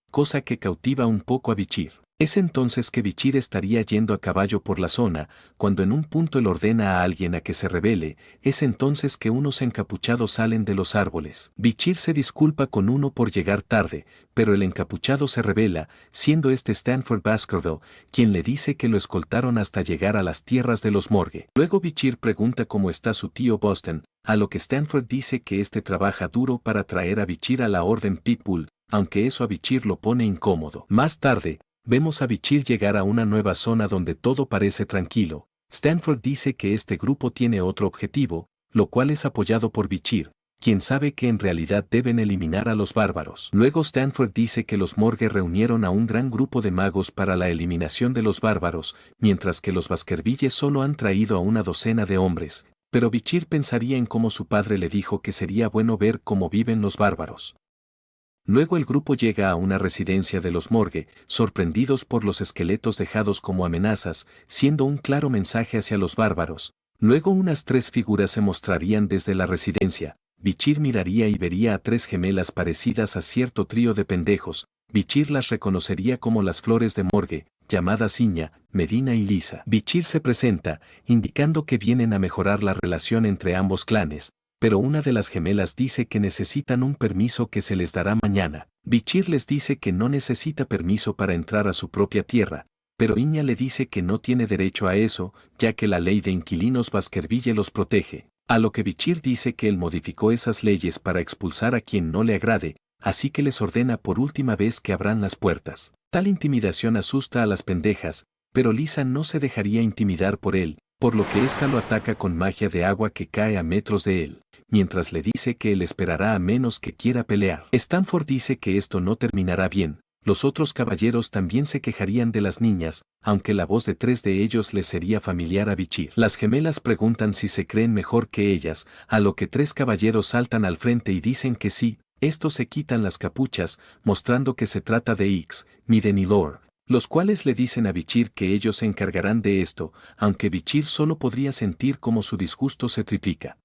cosa que cautiva un poco a Bichir. Es entonces que Bichir estaría yendo a caballo por la zona, cuando en un punto él ordena a alguien a que se rebele, es entonces que unos encapuchados salen de los árboles. Bichir se disculpa con uno por llegar tarde, pero el encapuchado se rebela, siendo este Stanford Baskerville, quien le dice que lo escoltaron hasta llegar a las tierras de los Morgue. Luego Bichir pregunta cómo está su tío Boston, a lo que Stanford dice que este trabaja duro para traer a Bichir a la Orden Pitbull, aunque eso a Bichir lo pone incómodo. Más tarde, vemos a Bichir llegar a una nueva zona donde todo parece tranquilo. Stanford dice que este grupo tiene otro objetivo, lo cual es apoyado por Bichir, quien sabe que en realidad deben eliminar a los bárbaros. Luego Stanford dice que los Morgue reunieron a un gran grupo de magos para la eliminación de los bárbaros, mientras que los Baskerville solo han traído a una docena de hombres, pero Bichir pensaría en cómo su padre le dijo que sería bueno ver cómo viven los bárbaros. Luego el grupo llega a una residencia de los Morgue, sorprendidos por los esqueletos dejados como amenazas, siendo un claro mensaje hacia los bárbaros. Luego unas 3 figuras se mostrarían desde la residencia. Bichir miraría y vería a 3 gemelas parecidas a cierto trío de pendejos. Bichir las reconocería como las flores de Morgue, llamadas Iña, Medina y Lisa. Bichir se presenta, indicando que vienen a mejorar la relación entre ambos clanes, pero una de las gemelas dice que necesitan un permiso que se les dará mañana. Bichir les dice que no necesita permiso para entrar a su propia tierra, pero Iña le dice que no tiene derecho a eso, ya que la ley de inquilinos Baskerville los protege. A lo que Bichir dice que él modificó esas leyes para expulsar a quien no le agrade, así que les ordena por última vez que abran las puertas. Tal intimidación asusta a las pendejas, pero Lisa no se dejaría intimidar por él, por lo que ésta lo ataca con magia de agua que cae a metros de él, mientras le dice que él esperará a menos que quiera pelear. Stanford dice que esto no terminará bien. Los otros caballeros también se quejarían de las niñas, aunque la voz de 3 de ellos les sería familiar a Bichir. Las gemelas preguntan si se creen mejor que ellas, a lo que 3 caballeros saltan al frente y dicen que sí. Estos se quitan las capuchas, mostrando que se trata de Ix, Miden y Lore, los cuales le dicen a Bichir que ellos se encargarán de esto, aunque Bichir solo podría sentir cómo su disgusto se triplica.